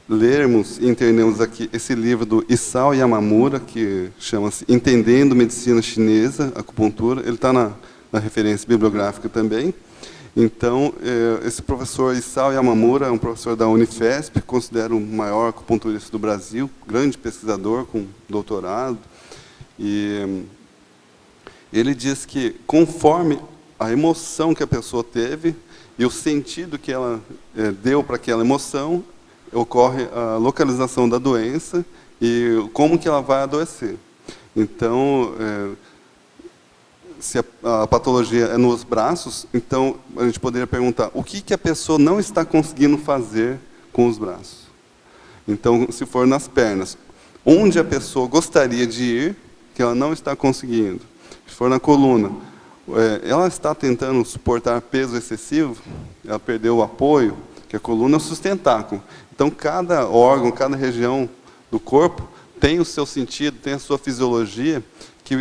lermos e entendermos aqui esse livro do Isao Yamamura, que chama-se Entendendo Medicina Chinesa, Acupuntura. Ele está na referência bibliográfica também. Então, esse professor Isao Yamamura é um professor da Unifesp, considero o maior acupunturista do Brasil, grande pesquisador com doutorado. E ele diz que, conforme a emoção que a pessoa teve e o sentido que ela deu para aquela emoção, ocorre a localização da doença e como que ela vai adoecer. Então, se a patologia é nos braços, então a gente poderia perguntar o que a pessoa não está conseguindo fazer com os braços. Então, se for nas pernas, onde a pessoa gostaria de ir, que ela não está conseguindo. Se for na coluna, ela está tentando suportar peso excessivo, ela perdeu o apoio, que a coluna é o sustentáculo. Então, cada órgão, cada região do corpo tem o seu sentido, tem a sua fisiologia, que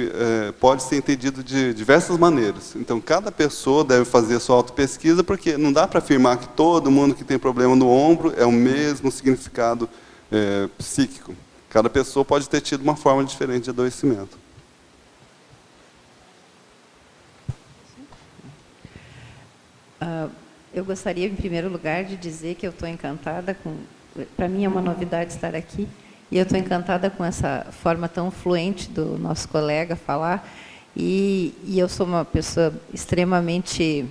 pode ser entendido de diversas maneiras. Então, cada pessoa deve fazer a sua autopesquisa, porque não dá para afirmar que todo mundo que tem problema no ombro é o mesmo significado psíquico. Cada pessoa pode ter tido uma forma diferente de adoecimento. Eu gostaria, em primeiro lugar, de dizer que eu estou encantada com... Para mim é uma novidade estar aqui, e eu estou encantada com essa forma tão fluente do nosso colega falar, e eu sou uma pessoa extremamente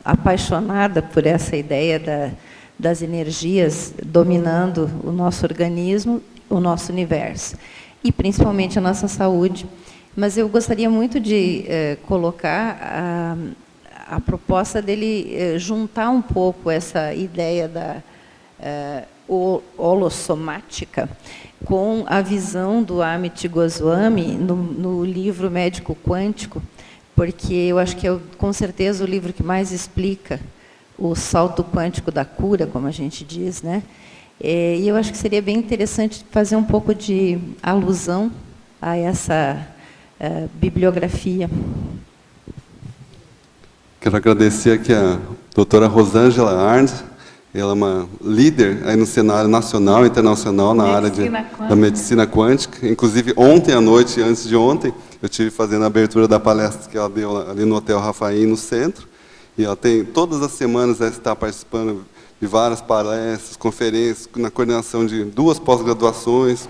apaixonada por essa ideia das energias dominando o nosso organismo, o nosso universo, e principalmente a nossa saúde. Mas eu gostaria muito de colocar a proposta dele juntar um pouco essa ideia holossomática com a visão do Amit Goswami no livro Médico Quântico, porque eu acho que é, com certeza, o livro que mais explica o salto quântico da cura, como a gente diz, né? E eu acho que seria bem interessante fazer um pouco de alusão a essa bibliografia. Quero agradecer aqui a doutora Rosângela Arndt. Ela é uma líder aí no cenário nacional e internacional na área da medicina quântica. Inclusive, ontem à noite, antes de ontem, eu estive fazendo a abertura da palestra que ela deu ali no Hotel Rafaim, no centro. E ela tem, todas as semanas, ela está participando de várias palestras, conferências, na coordenação de 2 pós-graduações.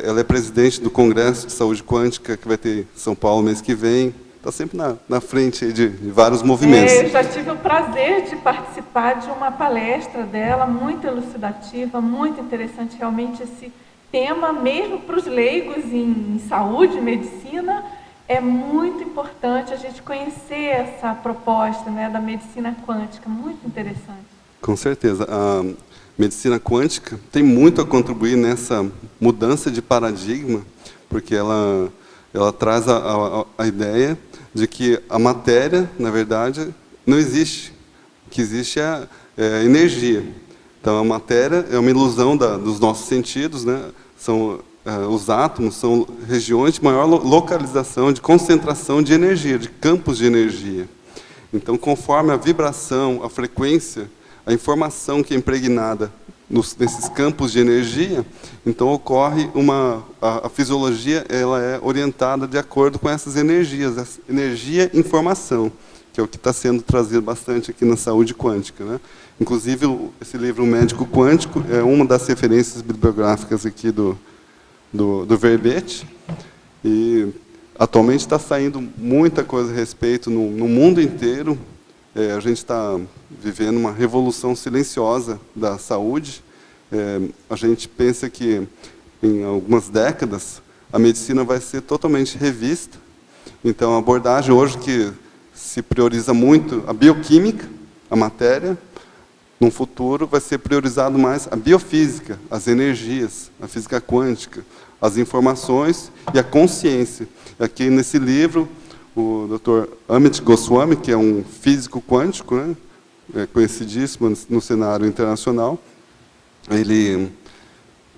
Ela é presidente do Congresso de Saúde Quântica, que vai ter em São Paulo mês que vem. Está sempre na frente aí de vários movimentos. Eu já tive o prazer de participar de uma palestra dela, muito elucidativa, muito interessante, realmente esse tema, mesmo para os leigos em saúde, medicina, é muito importante a gente conhecer essa proposta, né, da medicina quântica, muito interessante. Com certeza. A medicina quântica tem muito a contribuir nessa mudança de paradigma, porque ela traz a ideia de que a matéria, na verdade, não existe. O que existe é a energia. Então, a matéria é uma ilusão dos nossos sentidos, né? Os átomos são regiões de maior localização, de concentração de energia, de campos de energia. Então, conforme a vibração, a frequência, a informação que é impregnada nesses campos de energia, então ocorre a fisiologia, ela é orientada de acordo com essas energias, energia e informação, que é o que está sendo trazido bastante aqui na saúde quântica, né? Inclusive, esse livro Médico Quântico é uma das referências bibliográficas aqui do verbete, e atualmente está saindo muita coisa a respeito no mundo inteiro. A gente está vivendo uma revolução silenciosa da saúde. A gente pensa que, em algumas décadas, a medicina vai ser totalmente revista. Então, a abordagem hoje que se prioriza muito a bioquímica, a matéria, no futuro vai ser priorizado mais a biofísica, as energias, a física quântica, as informações e a consciência. Aqui nesse livro, o Dr. Amit Goswami, que é um físico quântico, né, conhecidíssimo no cenário internacional, ele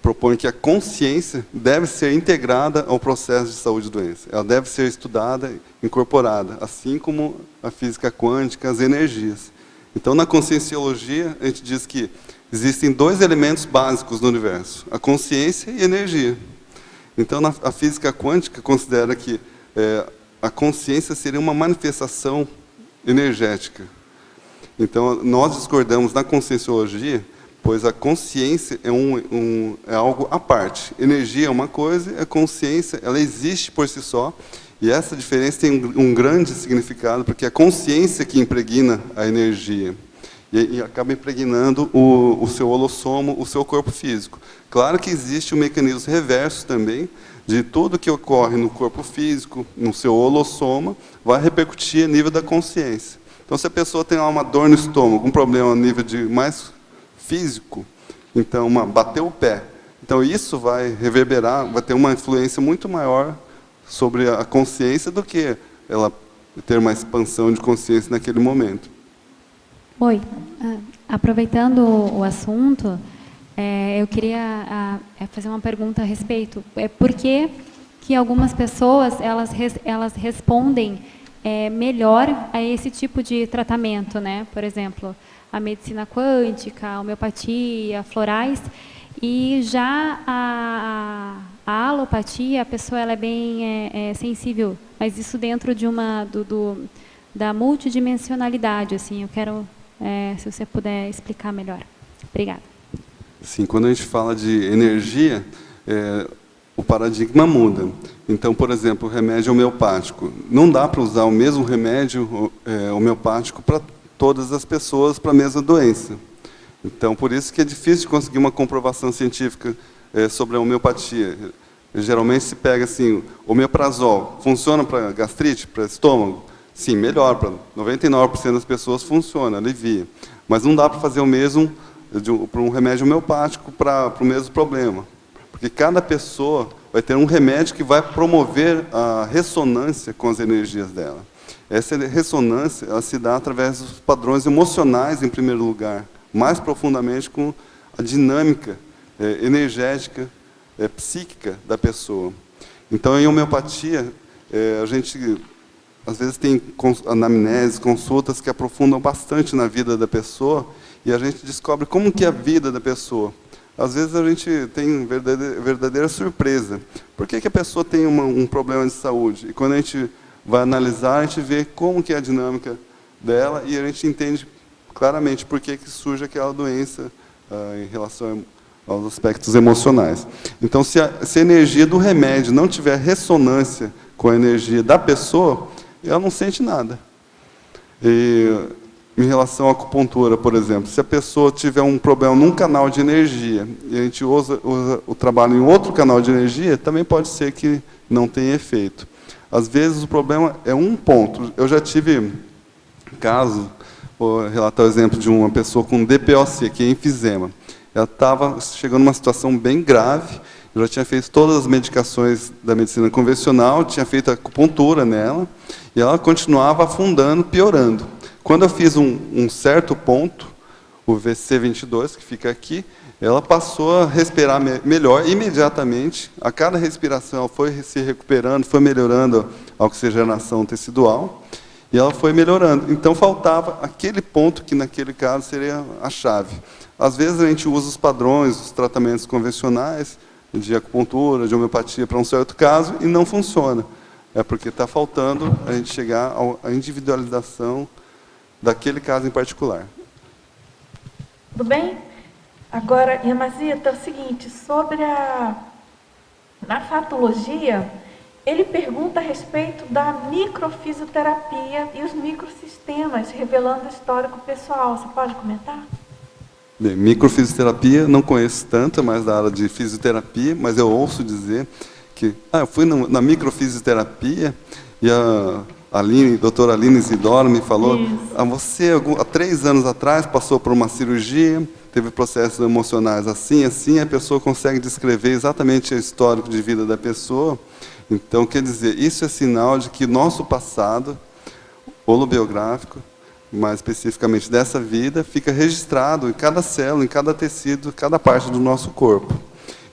propõe que a consciência deve ser integrada ao processo de saúde e doença. Ela deve ser estudada, incorporada, assim como a física quântica, as energias. Então, na conscienciologia, a gente diz que existem 2 elementos básicos no universo, a consciência e a energia. Então, a física quântica considera que a consciência seria uma manifestação energética. Então, nós discordamos na conscienciologia, pois a consciência é algo à parte. Energia é uma coisa, a consciência ela existe por si só, e essa diferença tem um grande significado, porque é a consciência que impregna a energia, e acaba impregnando o seu holossomo, o seu corpo físico. Claro que existe um mecanismo reverso também, de tudo que ocorre no corpo físico, no seu holossoma, vai repercutir a nível da consciência. Então, se a pessoa tem lá uma dor no estômago, um problema a nível de mais físico, então, bateu o pé. Então, isso vai reverberar, vai ter uma influência muito maior sobre a consciência do que ela ter uma expansão de consciência naquele momento. Oi, aproveitando o assunto, eu queria fazer uma pergunta a respeito. Por que algumas pessoas elas respondem melhor a esse tipo de tratamento, né? Por exemplo, a medicina quântica, a homeopatia, florais, e já a alopatia, a pessoa ela é bem sensível, mas isso dentro de da multidimensionalidade, assim. Eu quero, se você puder explicar melhor. Obrigada. Sim, quando a gente fala de energia, o paradigma muda. Então, por exemplo, o remédio homeopático. Não dá para usar o mesmo remédio homeopático para todas as pessoas para a mesma doença. Então, por isso que é difícil de conseguir uma comprovação científica sobre a homeopatia. Geralmente se pega assim, omeprazol, funciona para gastrite, para estômago? Sim, melhor, para 99% das pessoas funciona, alivia. Mas não dá para fazer o mesmo para um remédio homeopático para o mesmo problema. Porque cada pessoa vai ter um remédio que vai promover a ressonância com as energias dela. Essa ressonância ela se dá através dos padrões emocionais, em primeiro lugar, mais profundamente com a dinâmica energética, psíquica da pessoa. Então, em homeopatia, a gente, às vezes, tem anamneses, consultas que aprofundam bastante na vida da pessoa e a gente descobre como que é a vida da pessoa. Às vezes, a gente tem verdadeira surpresa. Por que a pessoa tem um problema de saúde? E quando a gente vai analisar, a gente vê como que é a dinâmica dela e a gente entende claramente por que surge aquela doença em relação aos aspectos emocionais. Então, se a energia do remédio não tiver ressonância com a energia da pessoa, ela não sente nada. E, em relação à acupuntura, por exemplo, se a pessoa tiver um problema num canal de energia e a gente usa o trabalho em outro canal de energia, também pode ser que não tenha efeito. Às vezes o problema é um ponto. Eu já tive caso, vou relatar o exemplo de uma pessoa com DPOC, que é enfisema. Ela estava chegando numa situação bem grave, eu já tinha feito todas as medicações da medicina convencional, tinha feito a acupuntura nela, e ela continuava afundando, piorando. Quando eu fiz um certo ponto, o VC22, que fica aqui, ela passou a respirar melhor imediatamente. A cada respiração ela foi se recuperando, foi melhorando a oxigenação tecidual, e ela foi melhorando. Então, faltava aquele ponto que, naquele caso, seria a chave. Às vezes, a gente usa os padrões, os tratamentos convencionais, de acupuntura, de homeopatia, para um certo caso, e não funciona. É porque está faltando a gente chegar à individualização daquele caso em particular. Tudo bem? Agora, Yamazita, é o seguinte, sobre na fatologia, ele pergunta a respeito da microfisioterapia e os microsistemas, revelando o histórico pessoal. Você pode comentar? Bem, microfisioterapia, não conheço tanto, é mais da área de fisioterapia, mas eu ouço dizer que eu fui na microfisioterapia e a doutora Aline Isidoro me falou, você há 3 anos atrás passou por uma cirurgia, teve processos emocionais assim, a pessoa consegue descrever exatamente o histórico de vida da pessoa. Então, quer dizer, isso é sinal de que nosso passado, holobiográfico, mais especificamente dessa vida, fica registrado em cada célula, em cada tecido, cada parte do nosso corpo.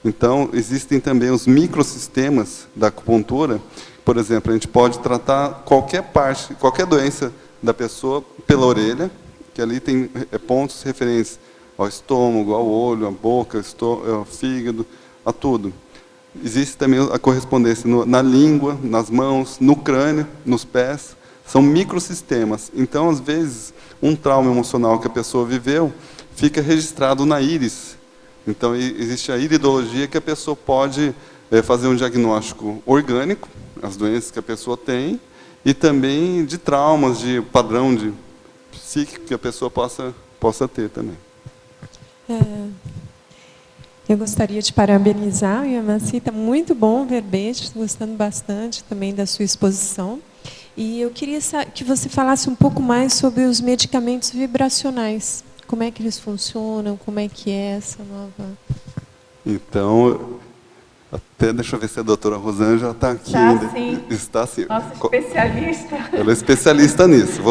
Então, existem também os microsistemas da acupuntura. Por exemplo, a gente pode tratar qualquer parte, qualquer doença da pessoa pela orelha, que ali tem pontos referentes ao estômago, ao olho, à boca, ao fígado, a tudo. Existe também a correspondência na língua, nas mãos, no crânio, nos pés. São microsistemas. Então, às vezes, um trauma emocional que a pessoa viveu fica registrado na íris. Então, existe a iridologia que a pessoa pode fazer um diagnóstico orgânico, as doenças que a pessoa tem, e também de traumas, de padrão de psíquico que a pessoa possa ter também. Eu gostaria de parabenizar o Yamazita, muito bom o verbete, estou gostando bastante também da sua exposição. E eu queria que você falasse um pouco mais sobre os medicamentos vibracionais. Como é que eles funcionam, como é que é essa nova... Então, até deixa eu ver se a doutora Rosângela está aqui ainda. Sim. Está sim. Nossa especialista. Ela é especialista nisso.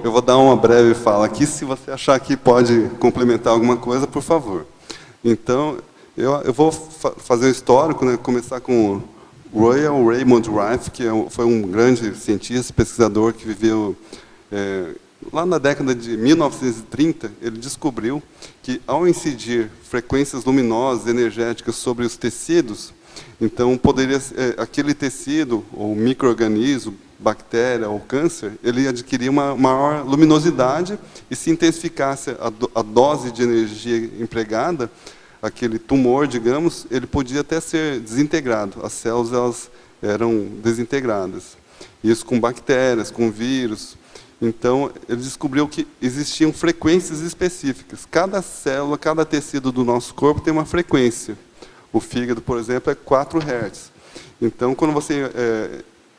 Eu vou dar uma breve fala aqui, se você achar que pode complementar alguma coisa, por favor. Então, eu vou fazer um histórico, né, começar com Royal Raymond Rife, que foi um grande cientista, pesquisador que viveu lá na década de 1930. Ele descobriu que, ao incidir frequências luminosas, energéticas sobre os tecidos, então poderia aquele tecido, ou micro-organismo, bactéria ou câncer, ele adquiria uma maior luminosidade e, se intensificasse a dose de energia empregada, aquele tumor, digamos, ele podia até ser desintegrado. As células elas eram desintegradas. Isso com bactérias, com vírus. Então, ele descobriu que existiam frequências específicas. Cada célula, cada tecido do nosso corpo tem uma frequência. O fígado, por exemplo, é 4 Hz. Então, quando você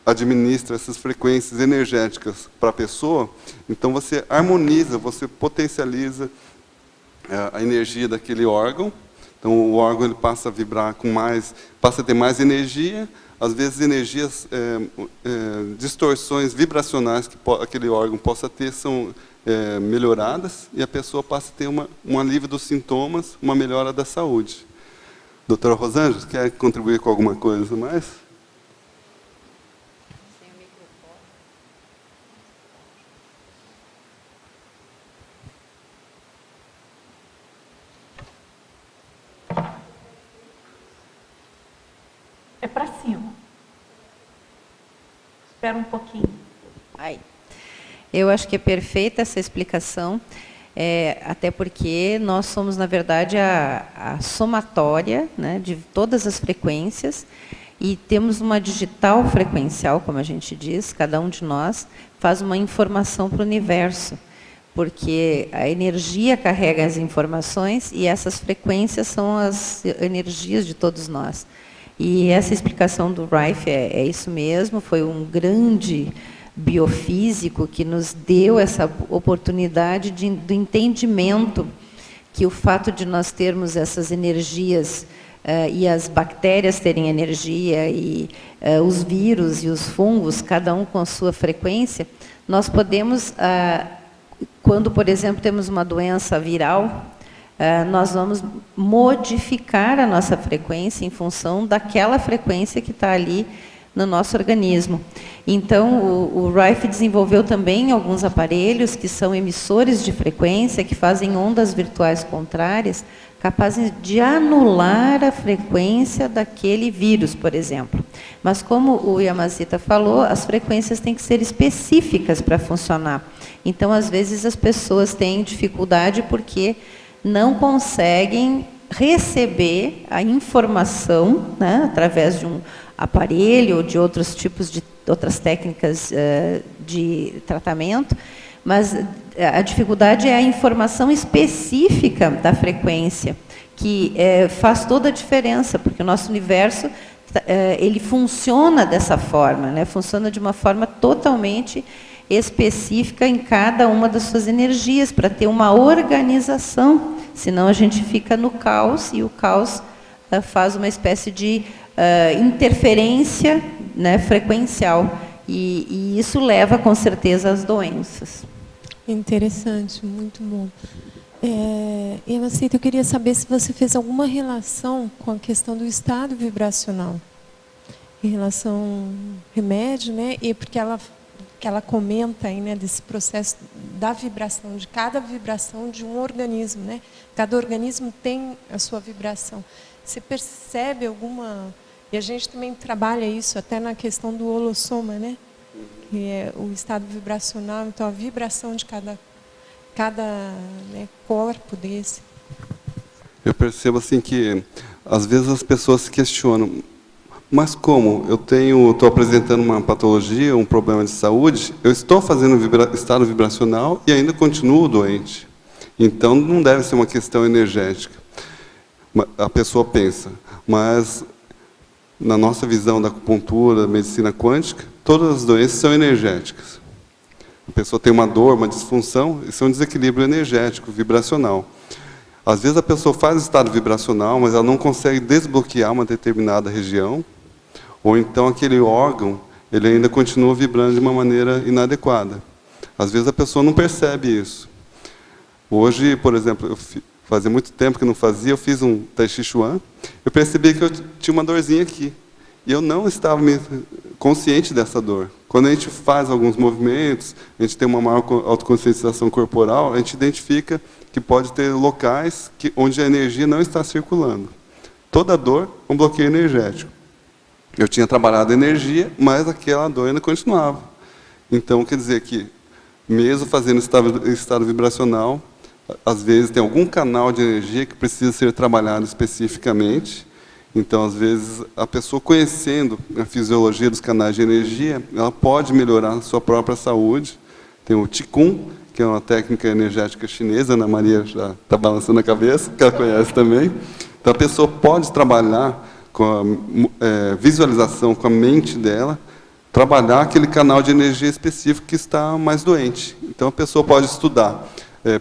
administra essas frequências energéticas para a pessoa, então você harmoniza, você potencializa a energia daquele órgão. Então, o órgão ele passa a vibrar com mais, passa a ter mais energia. Às vezes, energias, distorções vibracionais que aquele órgão possa ter são melhoradas e a pessoa passa a ter um alívio dos sintomas, uma melhora da saúde. Doutora Rosângela, quer contribuir com alguma coisa mais? É para cima. Espera um pouquinho. Aí. Eu acho que é perfeita essa explicação, até porque nós somos, na verdade, a somatória, né, de todas as frequências, e temos uma digital frequencial, como a gente diz, cada um de nós faz uma informação para o universo, porque a energia carrega as informações e essas frequências são as energias de todos nós. E essa explicação do Rife é isso mesmo, foi um grande biofísico que nos deu essa oportunidade do entendimento que o fato de nós termos essas energias e as bactérias terem energia e os vírus e os fungos, cada um com a sua frequência, nós podemos, quando, por exemplo, temos uma doença viral, nós vamos modificar a nossa frequência em função daquela frequência que está ali no nosso organismo. Então, o Rife desenvolveu também alguns aparelhos que são emissores de frequência, que fazem ondas virtuais contrárias, capazes de anular a frequência daquele vírus, por exemplo. Mas, como o Yamashita falou, as frequências têm que ser específicas para funcionar. Então, às vezes, as pessoas têm dificuldade porque não conseguem receber a informação, né, através de um aparelho ou de outros tipos de outras técnicas de tratamento, mas a dificuldade é a informação específica da frequência, que faz toda a diferença, porque o nosso universo ele funciona dessa forma, né, funciona de uma forma totalmente específica em cada uma das suas energias, para ter uma organização, senão a gente fica no caos, e o caos faz uma espécie de interferência, né, frequencial, e isso leva, com certeza, às doenças. Interessante, muito bom. Yamashita, eu queria saber se você fez alguma relação com a questão do estado vibracional, em relação ao remédio, né, e porque ela comenta aí, né, desse processo da vibração, de cada vibração de um organismo, né? Cada organismo tem a sua vibração. Você percebe alguma... E a gente também trabalha isso até na questão do holossoma, né? Que é o estado vibracional, então a vibração de cada né, corpo desse. Eu percebo assim que às vezes as pessoas se questionam, mas como eu estou apresentando uma patologia, um problema de saúde, eu estou fazendo estado vibracional e ainda continuo doente. Então não deve ser uma questão energética. A pessoa pensa, mas na nossa visão da acupuntura, da medicina quântica, todas as doenças são energéticas. A pessoa tem uma dor, uma disfunção, isso é um desequilíbrio energético, vibracional. Às vezes a pessoa faz estado vibracional, mas ela não consegue desbloquear uma determinada região, ou então aquele órgão, ele ainda continua vibrando de uma maneira inadequada. Às vezes a pessoa não percebe isso. Hoje, por exemplo, fazia muito tempo que não fazia, eu fiz um Tai Chi Chuan, eu percebi que eu tinha uma dorzinha aqui. E eu não estava consciente dessa dor. Quando a gente faz alguns movimentos, a gente tem uma maior autoconscientização corporal, a gente identifica que pode ter locais onde a energia não está circulando. Toda dor é um bloqueio energético. Eu tinha trabalhado a energia, mas aquela dor ainda continuava. Então, quer dizer que, mesmo fazendo estado vibracional, às vezes tem algum canal de energia que precisa ser trabalhado especificamente. Então, às vezes, a pessoa conhecendo a fisiologia dos canais de energia, ela pode melhorar a sua própria saúde. Tem o Qigong, que é uma técnica energética chinesa, a Ana Maria já está balançando a cabeça, que ela conhece também. Então, a pessoa pode trabalhar com a visualização, com a mente dela, trabalhar aquele canal de energia específico que está mais doente. Então, a pessoa pode estudar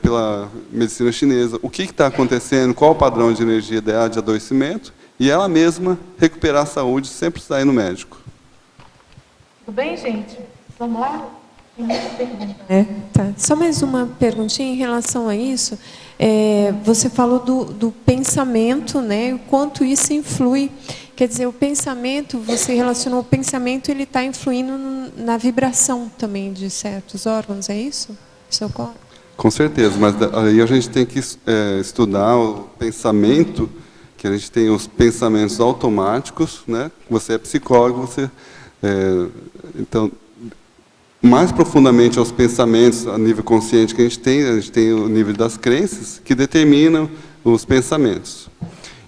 pela medicina chinesa, o que está acontecendo, qual o padrão de energia dela, de adoecimento, e ela mesma recuperar a saúde sem precisar ir no médico. Tudo bem, gente? Vamos lá? Tem muita pergunta. Tá. Só mais uma perguntinha em relação a isso. Você falou do pensamento, né? O quanto isso influi. Quer dizer, o pensamento, você relacionou o pensamento, ele está influindo na vibração também de certos órgãos, é isso? Isso ocorre? Com certeza, mas aí a gente tem que estudar o pensamento, que a gente tem os pensamentos automáticos, né? Você é psicólogo, então, mais profundamente aos pensamentos a nível consciente que a gente tem o nível das crenças que determinam os pensamentos.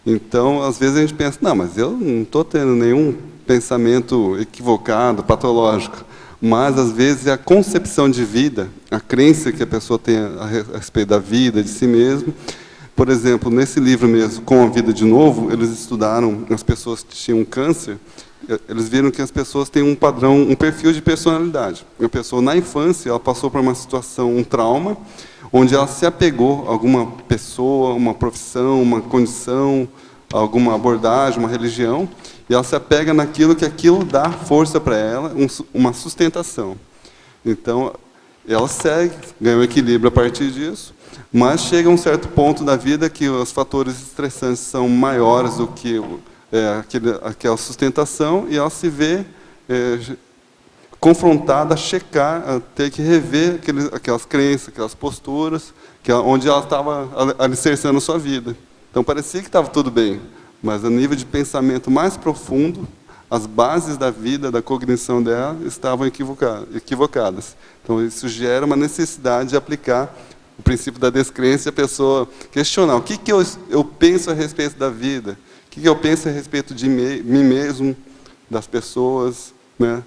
Então, às vezes a gente pensa, não, mas eu não estou tendo nenhum pensamento equivocado, patológico, mas às vezes é a concepção de vida, a crença que a pessoa tem a respeito da vida, de si mesmo. Por exemplo, nesse livro mesmo, Com a Vida de Novo, eles estudaram as pessoas que tinham câncer. Eles viram que as pessoas têm um padrão, um perfil de personalidade. A pessoa, na infância, ela passou por uma situação, um trauma, onde ela se apegou a alguma pessoa, uma profissão, uma condição, alguma abordagem, uma religião, e ela se apega naquilo que aquilo dá força para ela, uma sustentação. Então, ela segue, ganha um equilíbrio a partir disso, mas chega a um certo ponto da vida que os fatores estressantes são maiores do que aquela sustentação, e ela se vê confrontada a checar, a ter que rever aquelas crenças, aquelas posturas, onde ela estava alicerçando a sua vida. Então, parecia que estava tudo bem, mas a nível de pensamento mais profundo, as bases da vida, da cognição dela, estavam equivocadas. Então, isso gera uma necessidade de aplicar o princípio da descrença e a pessoa questionar o que eu penso a respeito da vida, o que eu penso a respeito de mim mesmo, das pessoas, né,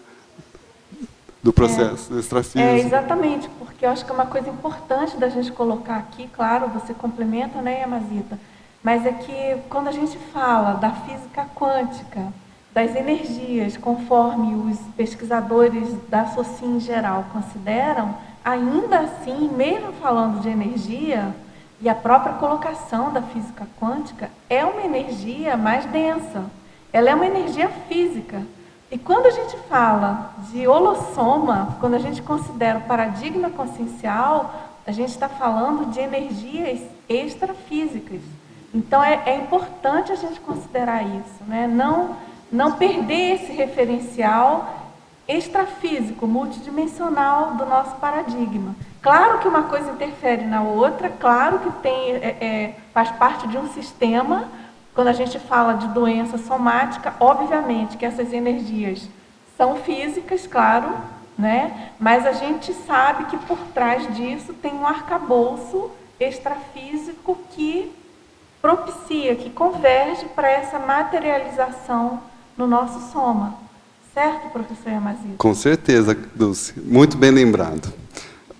do processo extrafísico. Exatamente, porque eu acho que é uma coisa importante da gente colocar aqui, claro, você complementa, né, Yamazita, mas é que quando a gente fala da física quântica, das energias, conforme os pesquisadores da SOCIM em geral consideram, ainda assim, mesmo falando de energia, e a própria colocação da física quântica é uma energia mais densa. Ela é uma energia física. E quando a gente fala de holossoma, quando a gente considera o paradigma consciencial, a gente está falando de energias extrafísicas. Então, é importante a gente considerar isso, né? Não perder esse referencial extrafísico, multidimensional do nosso paradigma. Claro que uma coisa interfere na outra, claro que faz parte de um sistema. Quando a gente fala de doença somática, obviamente que essas energias são físicas, claro, né? Mas a gente sabe que por trás disso tem um arcabouço extrafísico que propicia, que converge para essa materialização no nosso soma. Certo, professor Yamazita? Com certeza, Dulce. Muito bem lembrado.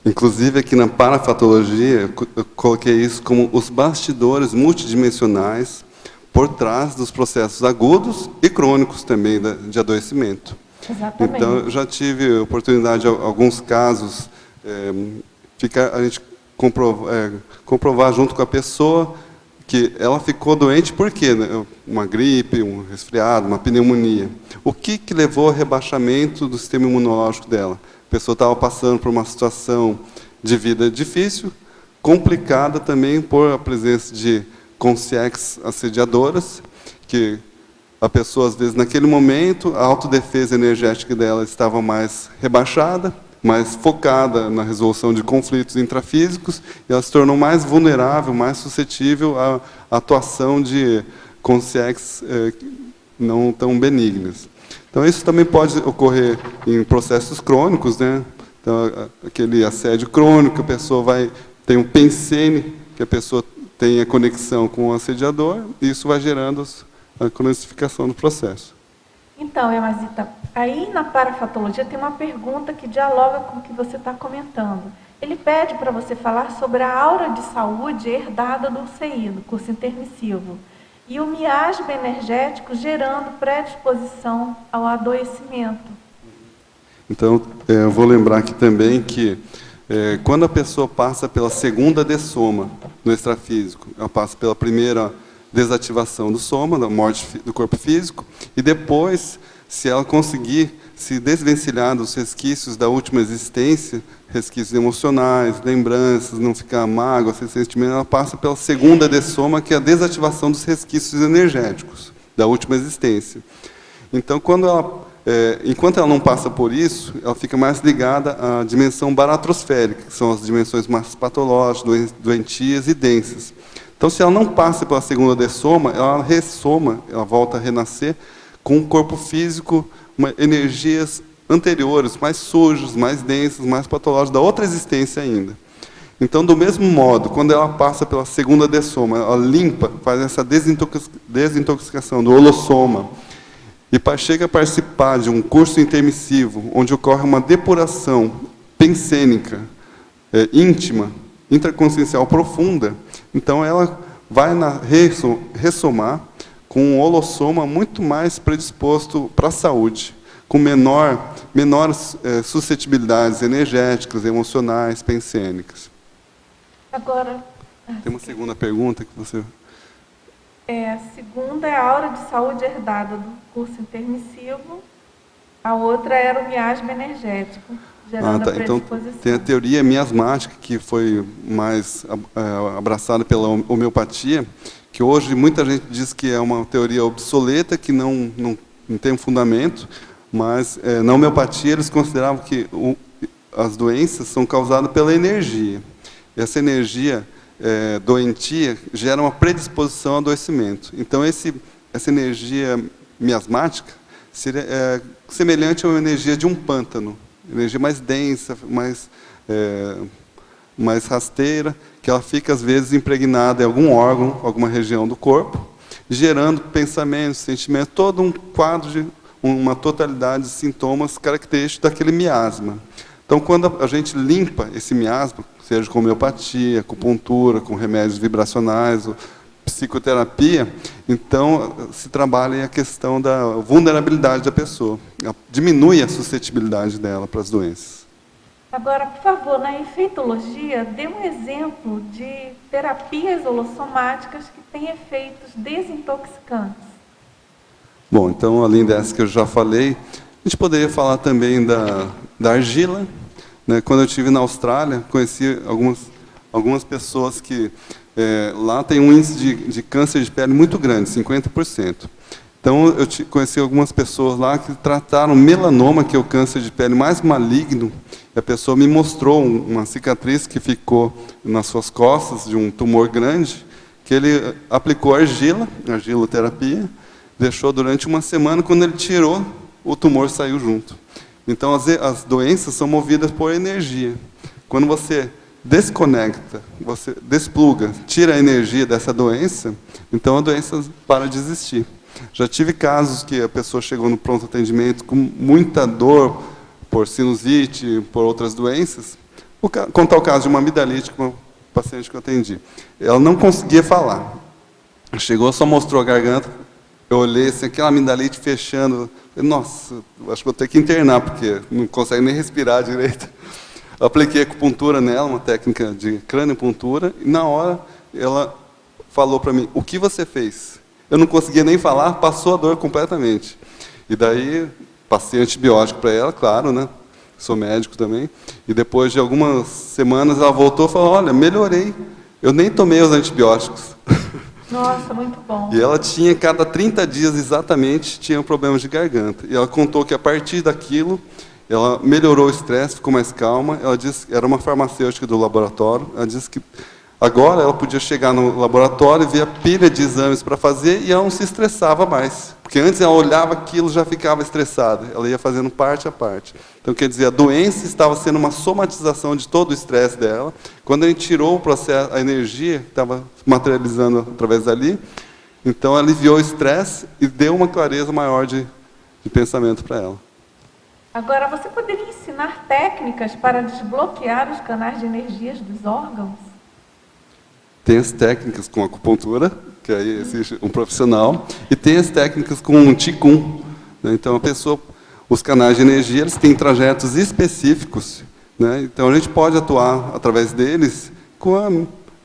Inclusive, aqui na parafatologia, eu coloquei isso como os bastidores multidimensionais por trás dos processos agudos e crônicos também de adoecimento. Exatamente. Então, eu já tive oportunidade, em alguns casos, a gente comprovar junto com a pessoa que ela ficou doente por quê? Uma gripe, um resfriado, uma pneumonia. O que levou ao rebaixamento do sistema imunológico dela? A pessoa estava passando por uma situação de vida difícil, complicada também por a presença de consciências assediadoras, que a pessoa, às vezes, naquele momento, a autodefesa energética dela estava mais rebaixada, mais focada na resolução de conflitos intrafísicos, e ela se tornou mais vulnerável, mais suscetível à atuação de consciências não tão benignas. Então, isso também pode ocorrer em processos crônicos, né? Então, aquele assédio crônico, a pessoa tem um pensene, que a pessoa tem a conexão com o assediador, e isso vai gerando a cronificação do processo. Então, Yamazita, aí na parafatologia tem uma pergunta que dialoga com o que você está comentando. Ele pede para você falar sobre a aura de saúde herdada do CI, do curso intermissivo, e o miasma energético gerando predisposição ao adoecimento. Então, eu vou lembrar aqui também que quando a pessoa passa pela segunda dessoma no extrafísico, ela passa pela primeira desativação do soma, da morte do corpo físico, e depois, se ela conseguir se desvencilhar dos resquícios da última existência, resquícios emocionais, lembranças, não ficar mágoa, sem sentimento, ela passa pela segunda dessoma, que é a desativação dos resquícios energéticos da última existência. Então, enquanto ela não passa por isso, ela fica mais ligada à dimensão baratrosférica, que são as dimensões mais patológicas, doentias e densas. Então, se ela não passa pela segunda dessoma, ela ressoma, ela volta a renascer com o corpo físico, energias anteriores, mais sujas, mais densas, mais patológicas, da outra existência ainda. Então, do mesmo modo, quando ela passa pela segunda dessoma, ela limpa, faz essa desintoxicação do holossoma, e chega a participar de um curso intermissivo, onde ocorre uma depuração pensênica, íntima, intraconsciencial profunda, então ela vai ressomar com um holossoma muito mais predisposto para a saúde, com menores suscetibilidades energéticas, emocionais, pensênicas. Agora... Tem uma segunda pergunta que você... A segunda é a aura de saúde herdada do curso intermissivo, a outra era o miasma energético, gerando a predisposição. Então, tem a teoria miasmática, que foi mais abraçada pela homeopatia, que hoje muita gente diz que é uma teoria obsoleta, que não tem um fundamento, mas na homeopatia eles consideravam que as doenças são causadas pela energia. E essa energia doentia gera uma predisposição ao adoecimento. Então, essa energia miasmática seria semelhante a uma energia de um pântano, energia mais densa, mais rasteira, que ela fica, às vezes, impregnada em algum órgão, alguma região do corpo, gerando pensamentos, sentimentos, todo um quadro de uma totalidade de sintomas característicos daquele miasma. Então, quando a gente limpa esse miasma, seja com homeopatia, acupuntura, com remédios vibracionais, ou psicoterapia, então se trabalha a questão da vulnerabilidade da pessoa, diminui a suscetibilidade dela para as doenças. Agora, por favor, na efeitologia, dê um exemplo de terapias holossomáticas que têm efeitos desintoxicantes. Bom, então, além dessa que eu já falei, a gente poderia falar também da argila. Né? Quando eu estive na Austrália, conheci algumas pessoas que lá tem um índice de câncer de pele muito grande, 50%. Então, eu conheci algumas pessoas lá que trataram melanoma, que é o câncer de pele mais maligno. E a pessoa me mostrou uma cicatriz que ficou nas suas costas, de um tumor grande, que ele aplicou argiloterapia, deixou durante uma semana, quando ele tirou, o tumor saiu junto. Então, as doenças são movidas por energia. Quando você desconecta, você despluga, tira a energia dessa doença, então a doença para de existir. Já tive casos que a pessoa chegou no pronto atendimento com muita dor por sinusite, por outras doenças. Vou contar o caso de uma amidalite com uma paciente que eu atendi. Ela não conseguia falar. Chegou, só mostrou a garganta. Eu olhei assim, aquela amidalite fechando. Nossa, acho que vou ter que internar, porque não consegue nem respirar direito. Eu apliquei acupuntura nela, uma técnica de crâniopuntura, e na hora ela falou para mim, o que você fez? Eu não conseguia nem falar, passou a dor completamente. E daí, passei antibiótico para ela, claro, né? Sou médico também. E depois de algumas semanas ela voltou e falou, olha, melhorei. Eu nem tomei os antibióticos. Nossa, muito bom. E ela tinha, cada 30 dias exatamente, tinha problemas de garganta. E ela contou que a partir daquilo, ela melhorou o estresse, ficou mais calma. Ela disse, era uma farmacêutica do laboratório, ela disse que agora ela podia chegar no laboratório e ver a pilha de exames para fazer e ela não se estressava mais. Porque antes ela olhava aquilo e já ficava estressada. Ela ia fazendo parte a parte. Então, quer dizer, a doença estava sendo uma somatização de todo o estresse dela. Quando a gente tirou o processo, a energia que estava materializando através dali, então aliviou o estresse e deu uma clareza maior de pensamento para ela. Agora, você poderia ensinar técnicas para desbloquear os canais de energias dos órgãos? Tem as técnicas com acupuntura, que aí existe um profissional, e tem as técnicas com Qigong. Então, a pessoa, os canais de energia, eles têm trajetos específicos né? Então, a gente pode atuar através deles,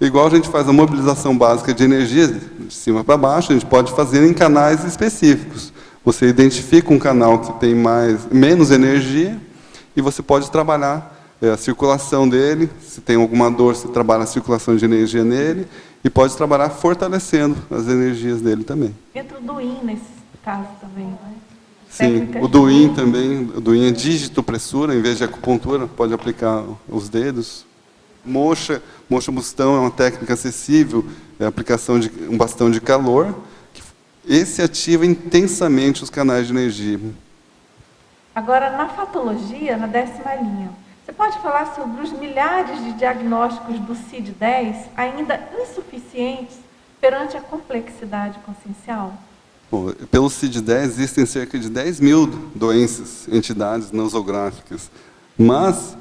igual a gente faz a mobilização básica de energia, de cima para baixo, a gente pode fazer em canais específicos. Você identifica um canal que tem menos energia e você pode trabalhar a circulação dele. Se tem alguma dor, você trabalha a circulação de energia nele e pode trabalhar fortalecendo as energias dele também. Entra o Duin nesse caso também, né? Sim, o Duin também. O Duin é digitopressura, em vez de acupuntura, pode aplicar os dedos. Moxa bustão é uma técnica acessível, é a aplicação de um bastão de calor. Esse ativa intensamente os canais de energia. Agora, na fatologia, na 10ª linha, você pode falar sobre os milhares de diagnósticos do CID-10 ainda insuficientes perante a complexidade consciencial? Bom, pelo CID-10 existem cerca de 10 mil doenças, entidades nosográficas, mas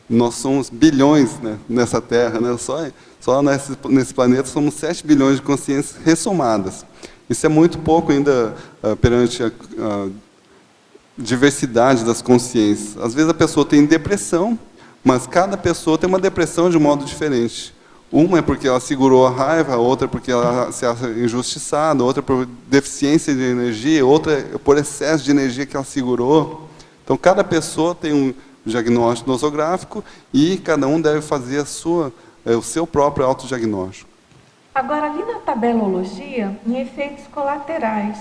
nós somos bilhões, né, nessa Terra, né? Só nesse planeta somos 7 bilhões de consciências ressomadas. Isso é muito pouco ainda perante a diversidade das consciências. Às vezes a pessoa tem depressão, mas cada pessoa tem uma depressão de um modo diferente. Uma é porque ela segurou a raiva, outra é porque ela se acha injustiçada, outra é por deficiência de energia, outra é por excesso de energia que ela segurou. Então, cada pessoa tem um diagnóstico nosográfico e cada um deve fazer o seu próprio autodiagnóstico. Agora, ali na tabelologia, em efeitos colaterais,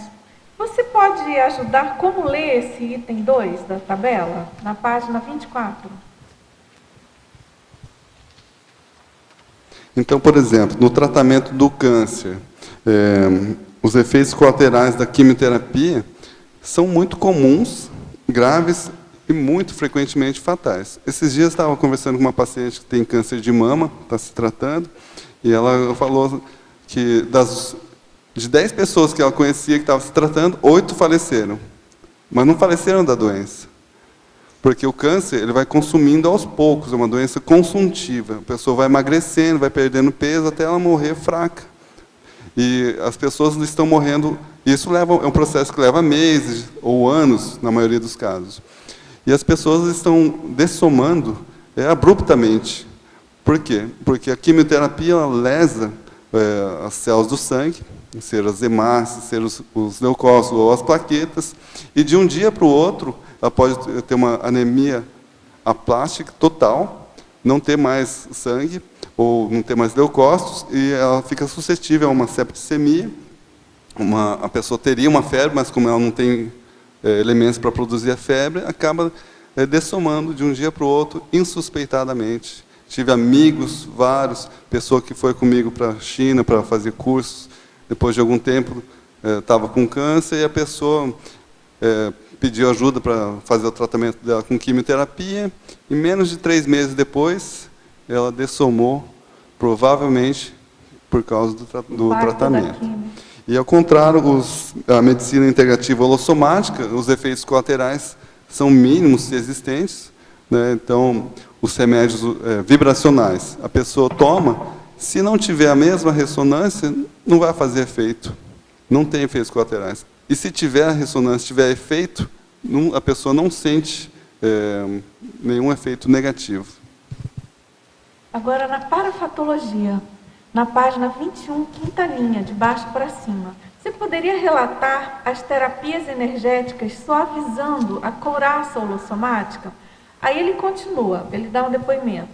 você pode ajudar como ler esse item 2 da tabela, na página 24? Então, por exemplo, no tratamento do câncer, os efeitos colaterais da quimioterapia são muito comuns, graves e muito frequentemente fatais. Esses dias eu estava conversando com uma paciente que tem câncer de mama, está se tratando, e ela falou que de 10 pessoas que ela conhecia que estavam se tratando, 8 faleceram. Mas não faleceram da doença. Porque o câncer ele vai consumindo aos poucos, é uma doença consuntiva. A pessoa vai emagrecendo, vai perdendo peso até ela morrer fraca. E as pessoas estão morrendo, isso é um processo que leva meses ou anos, na maioria dos casos. E as pessoas estão dessomando abruptamente. Por quê? Porque a quimioterapia ela lesa as células do sangue, ser as hemácias, ser os leucócitos ou as plaquetas, e de um dia para o outro, ela pode ter uma anemia aplástica total, não ter mais sangue, ou não ter mais leucócitos, e ela fica suscetível a uma septicemia. A pessoa teria uma febre, mas como ela não tem elementos para produzir a febre, acaba dessomando de um dia para o outro, insuspeitadamente. Tive amigos, vários, pessoa que foi comigo para a China para fazer cursos, depois de algum tempo estava com câncer, e a pessoa pediu ajuda para fazer o tratamento dela com quimioterapia, e menos de 3 meses depois, ela dessomou, provavelmente por causa do tratamento. E ao contrário, a medicina integrativa holossomática, os efeitos colaterais são mínimos se existentes, né? Então, os remédios vibracionais, a pessoa toma, se não tiver a mesma ressonância, não vai fazer efeito, não tem efeitos colaterais. E se tiver a ressonância, tiver efeito, a pessoa não sente nenhum efeito negativo. Agora, na parafatologia, na página 21, 5ª linha, de baixo para cima, você poderia relatar as terapias energéticas suavizando a couraça holossomática? Aí ele continua, ele dá um depoimento.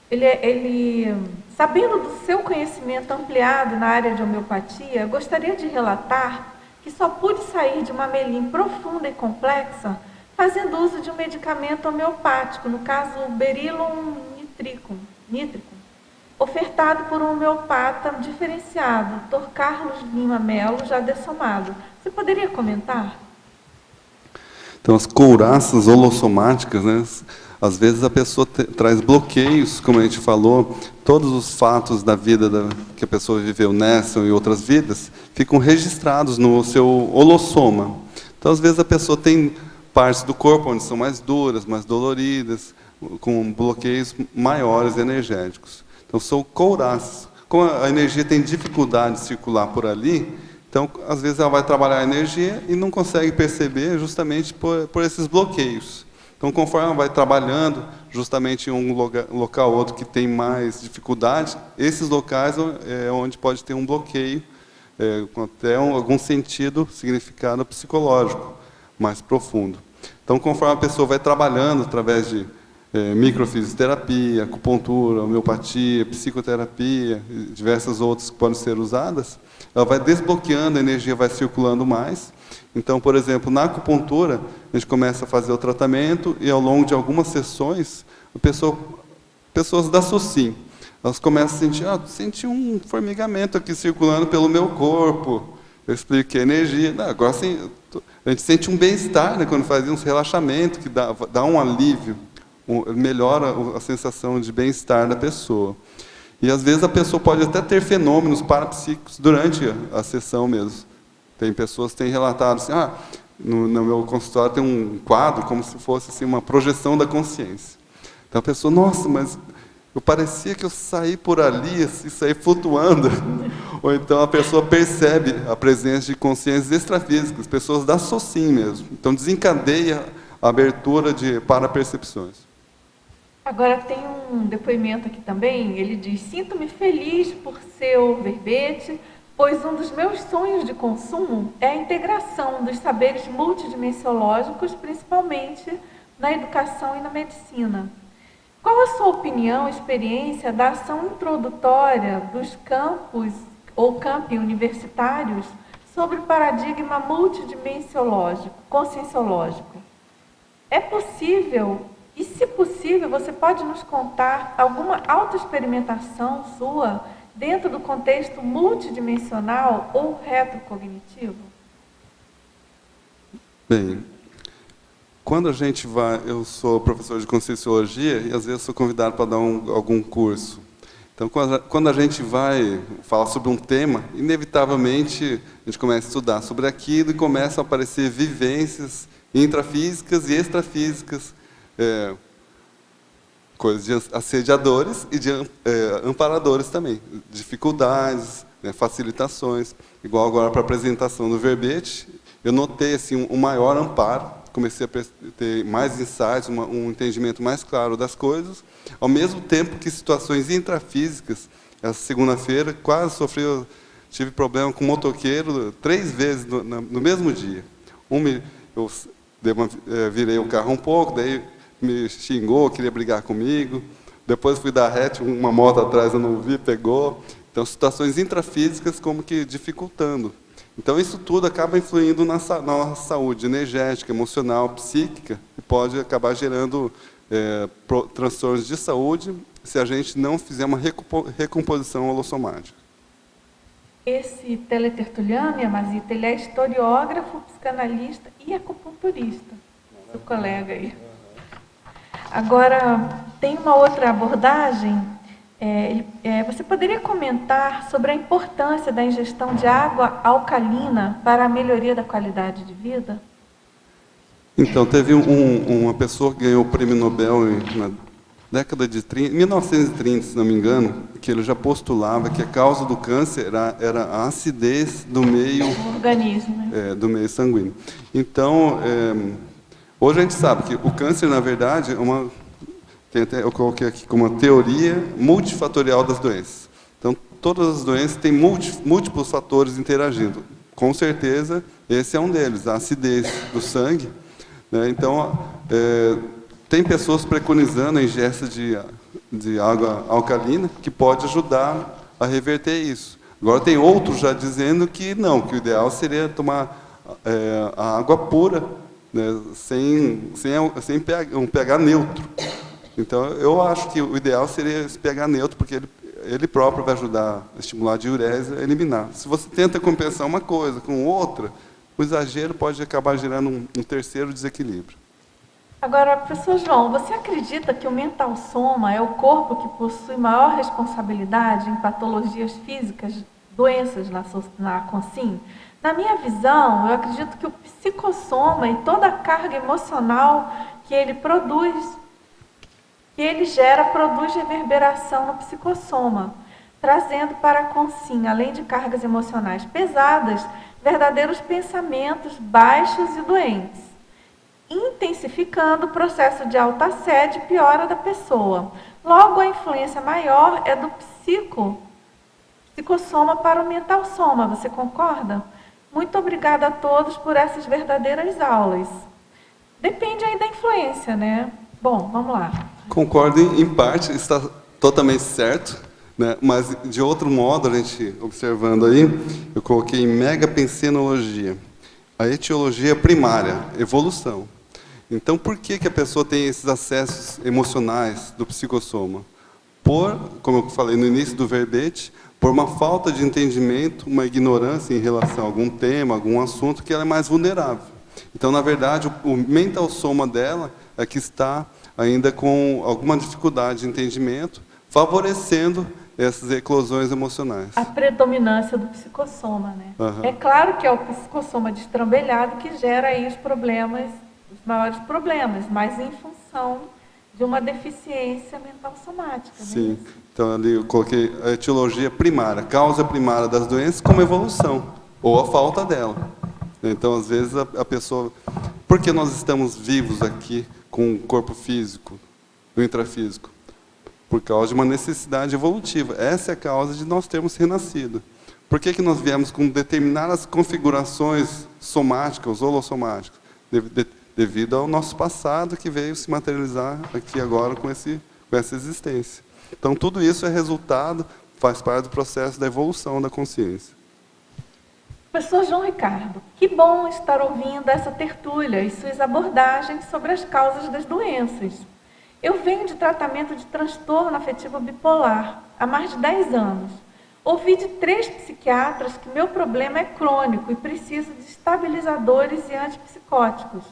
Ele, sabendo do seu conhecimento ampliado na área de homeopatia, gostaria de relatar que só pude sair de uma melim profunda e complexa fazendo uso de um medicamento homeopático, no caso o Beryllum nítricum, ofertado por um homeopata diferenciado, Dr. Carlos Lima Melo, já dessomado. Você poderia comentar? Então, as couraças holossomáticas, né? Às vezes a pessoa traz bloqueios, como a gente falou, todos os fatos da vida que a pessoa viveu nessa e outras vidas, ficam registrados no seu holossoma. Então, às vezes a pessoa tem partes do corpo onde são mais duras, mais doloridas, com bloqueios maiores energéticos. Então, são couraças. Como a energia tem dificuldade de circular por ali, então, às vezes ela vai trabalhar a energia e não consegue perceber justamente por esses bloqueios. Então, Então, conforme ela vai trabalhando justamente em um local ou outro que tem mais dificuldade, esses locais é onde pode ter um bloqueio, com até algum sentido, significado psicológico mais profundo. Então, conforme a pessoa vai trabalhando através de microfisioterapia, acupuntura, homeopatia, psicoterapia, e diversas outras que podem ser usadas, ela vai desbloqueando, a energia vai circulando mais. Então, por exemplo, na acupuntura, a gente começa a fazer o tratamento e, ao longo de algumas sessões, pessoas da SUSIM, elas começam a sentir, senti um formigamento aqui circulando pelo meu corpo. Eu expliquei a energia. Não, agora, assim, a gente sente um bem-estar, né, quando faz um relaxamento, que dá um alívio, melhora a sensação de bem-estar da pessoa. E, às vezes, a pessoa pode até ter fenômenos parapsíquicos durante a sessão mesmo. Tem pessoas que têm relatado assim, no meu consultório tem um quadro como se fosse assim, uma projeção da consciência. Então a pessoa, nossa, mas eu parecia que eu saí por ali, assim, saí flutuando. Ou então a pessoa percebe a presença de consciências extrafísicas, pessoas da SOCIM mesmo. Então desencadeia a abertura de parapercepções. Agora tem um depoimento aqui também, ele diz, sinto-me feliz por seu verbete, pois um dos meus sonhos de consumo é a integração dos saberes multidimensiológicos, principalmente na educação e na medicina. Qual a sua opinião, experiência da ação introdutória dos campos ou campi universitários sobre o paradigma multidimensiológico, conscienciológico? É possível, e se possível, você pode nos contar alguma autoexperimentação sua dentro do contexto multidimensional ou retrocognitivo? Bem, quando a gente vai... Eu sou professor de Conscienciologia e, às vezes, sou convidado para dar algum curso. Então, quando a gente vai falar sobre um tema, inevitavelmente, a gente começa a estudar sobre aquilo e começam a aparecer vivências intrafísicas e extrafísicas, coisas de assediadores e de amparadores também, dificuldades, né, facilitações. Igual agora para a apresentação do verbete, eu notei assim, um maior amparo, comecei a ter mais insights, um entendimento mais claro das coisas, ao mesmo tempo que situações intrafísicas. Essa segunda-feira quase tive problema com motoqueiro 3 vezes no mesmo dia. Eu virei o carro um pouco, daí me xingou, queria brigar comigo. Depois fui dar rete, uma moto atrás eu não vi, pegou. Então, situações intrafísicas como que dificultando. Então, isso tudo acaba influindo na nossa saúde energética, emocional, psíquica, e pode acabar gerando transtornos de saúde se a gente não fizer uma recomposição holossomática. Esse teletertuliano, Yamazita, ele é historiógrafo, psicanalista e acupunturista. Seu colega aí. Agora, tem uma outra abordagem. Você poderia comentar sobre a importância da ingestão de água alcalina para a melhoria da qualidade de vida? Então, teve uma pessoa que ganhou o prêmio Nobel na década de 1930, se não me engano, que ele já postulava que a causa do câncer era a acidez do meio... O organismo, né? Do meio sanguíneo. Então, hoje a gente sabe que o câncer, na verdade, eu coloquei aqui como uma teoria multifatorial das doenças. Então, todas as doenças têm múltiplos fatores interagindo. Com certeza, esse é um deles, a acidez do sangue. Né? Então, tem pessoas preconizando a ingesta de água alcalina, que pode ajudar a reverter isso. Agora, tem outros já dizendo que não, que o ideal seria tomar a água pura, né, sem um pH neutro. Então, eu acho que o ideal seria esse pH neutro, porque ele próprio vai ajudar a estimular a diurese a eliminar. Se você tenta compensar uma coisa com outra, o exagero pode acabar gerando um terceiro desequilíbrio. Agora, professor João, você acredita que o mental soma é o corpo que possui maior responsabilidade em patologias físicas, doenças na consim? Na minha visão, eu acredito que o psicossoma e toda a carga emocional que ele produz, que ele gera, produz reverberação no psicossoma, trazendo para a consim, além de cargas emocionais pesadas, verdadeiros pensamentos baixos e doentes. intensificando o processo de autoassédio e piora da pessoa. Logo, a influência maior é do psicossoma para o mentalsoma. Você concorda? Muito obrigada a todos por essas verdadeiras aulas. Depende aí da influência, né? Bom, vamos lá. Concordo em parte, está totalmente certo, né? Mas de outro modo, a gente observando aí, eu coloquei megapensenologia. A etiologia primária, evolução. Então, por que a pessoa tem esses acessos emocionais do psicossoma? Como eu falei no início do verbete, por uma falta de entendimento, uma ignorância em relação a algum tema, algum assunto, que ela é mais vulnerável. Então, na verdade, o mentalsoma dela é que está ainda com alguma dificuldade de entendimento, favorecendo essas eclosões emocionais. A predominância do psicossoma, né? Uhum. É claro que é o psicossoma destrambelhado que gera aí os problemas, os maiores problemas, mas em função de uma deficiência mental somática. Sim. Né? Então, ali eu coloquei a etiologia primária, causa primária das doenças como evolução, ou a falta dela. Então, às vezes, a pessoa... Por que nós estamos vivos aqui com o corpo físico, no intrafísico? Por causa de uma necessidade evolutiva. Essa é a causa de nós termos renascido. Por que nós viemos com determinadas configurações somáticas, holossomáticas? Devido ao nosso passado que veio se materializar aqui agora com essa existência. Então, tudo isso é resultado, faz parte do processo da evolução da consciência. Professor João Ricardo, que bom estar ouvindo essa tertúlia e suas abordagens sobre as causas das doenças. Eu venho de tratamento de transtorno afetivo bipolar há mais de 10 anos. Ouvi de 3 psiquiatras que meu problema é crônico e preciso de estabilizadores e antipsicóticos.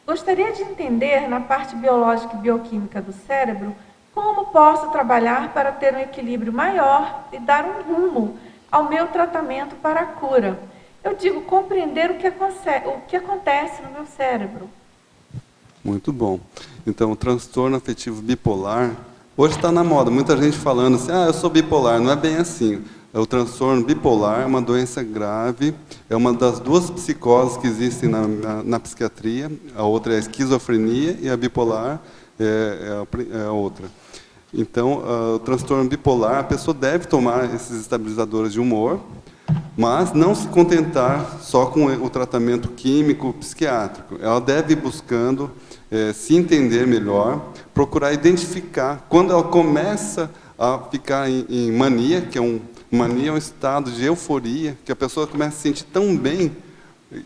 Gostaria de entender, na parte biológica e bioquímica do cérebro, como posso trabalhar para ter um equilíbrio maior e dar um rumo ao meu tratamento para a cura. Eu digo compreender o que acontece no meu cérebro. Muito bom. Então, o transtorno afetivo bipolar, hoje está na moda, muita gente falando assim, eu sou bipolar, não é bem assim. O transtorno bipolar é uma doença grave, é uma das 2 psicoses que existem na psiquiatria, a outra é a esquizofrenia e a bipolar é a outra. Então, o transtorno bipolar, a pessoa deve tomar esses estabilizadores de humor, mas não se contentar só com o tratamento químico psiquiátrico. Ela deve ir buscando se entender melhor, procurar identificar quando ela começa a ficar em mania, mania é um estado de euforia, que a pessoa começa a se sentir tão bem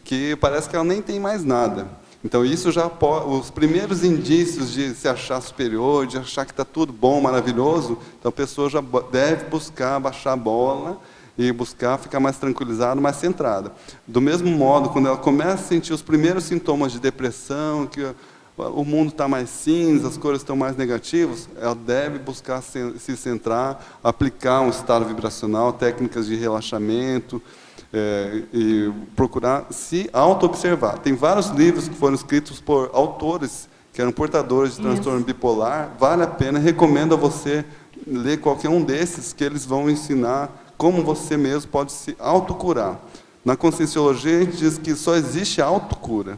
que parece que ela nem tem mais nada. Então, isso já os primeiros indícios de se achar superior, de achar que está tudo bom, maravilhoso, então a pessoa já deve buscar baixar a bola e buscar ficar mais tranquilizada, mais centrada. Do mesmo modo, quando ela começa a sentir os primeiros sintomas de depressão, que o mundo está mais cinza, as cores estão mais negativas, ela deve buscar se centrar, aplicar um estado vibracional, técnicas de relaxamento, e procurar se auto-observar. Tem vários livros que foram escritos por autores que eram portadores de transtorno bipolar, vale a pena, recomendo a você ler qualquer um desses, que eles vão ensinar como você mesmo pode se autocurar. Na Conscienciologia, a gente diz que só existe autocura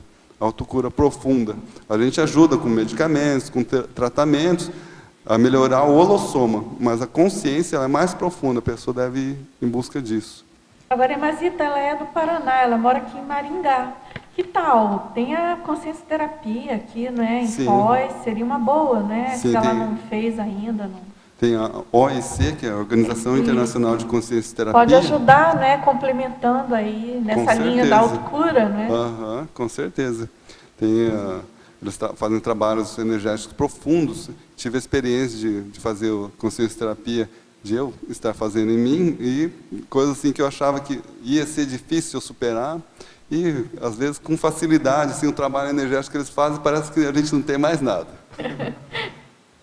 profunda. A gente ajuda com medicamentos, com tratamentos, a melhorar o holossoma, mas a consciência ela é mais profunda, a pessoa deve ir em busca disso. Agora, a Emazita, ela é do Paraná, ela mora aqui em Maringá. Que tal? Tem a consciência terapia aqui, né, em Foz, seria uma boa, né? Sim, se ela não fez ainda. Não. Tem a OIC, que é a Organização Internacional de Consciência Terapia. Pode ajudar, né, complementando aí nessa linha da autocura, né? Com certeza. Eles fazem trabalhos energéticos profundos. Tive a experiência de fazer consciência terapia, de eu estar fazendo em mim, e coisas assim que eu achava que ia ser difícil eu superar, e às vezes com facilidade, assim, o trabalho energético que eles fazem, parece que a gente não tem mais nada.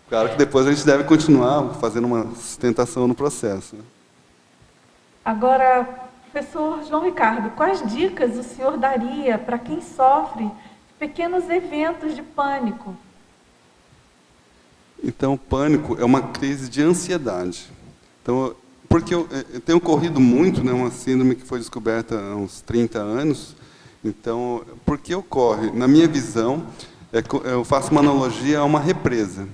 Claro que depois a gente deve continuar fazendo uma sustentação no processo. Agora, professor João Ricardo, quais dicas o senhor daria para quem sofre de pequenos eventos de pânico? Então, o pânico é uma crise de ansiedade. Então, porque eu tenho corrido muito, né, uma síndrome que foi descoberta há uns 30 anos, Então, por que ocorre? Na minha visão, eu faço uma analogia a uma represa.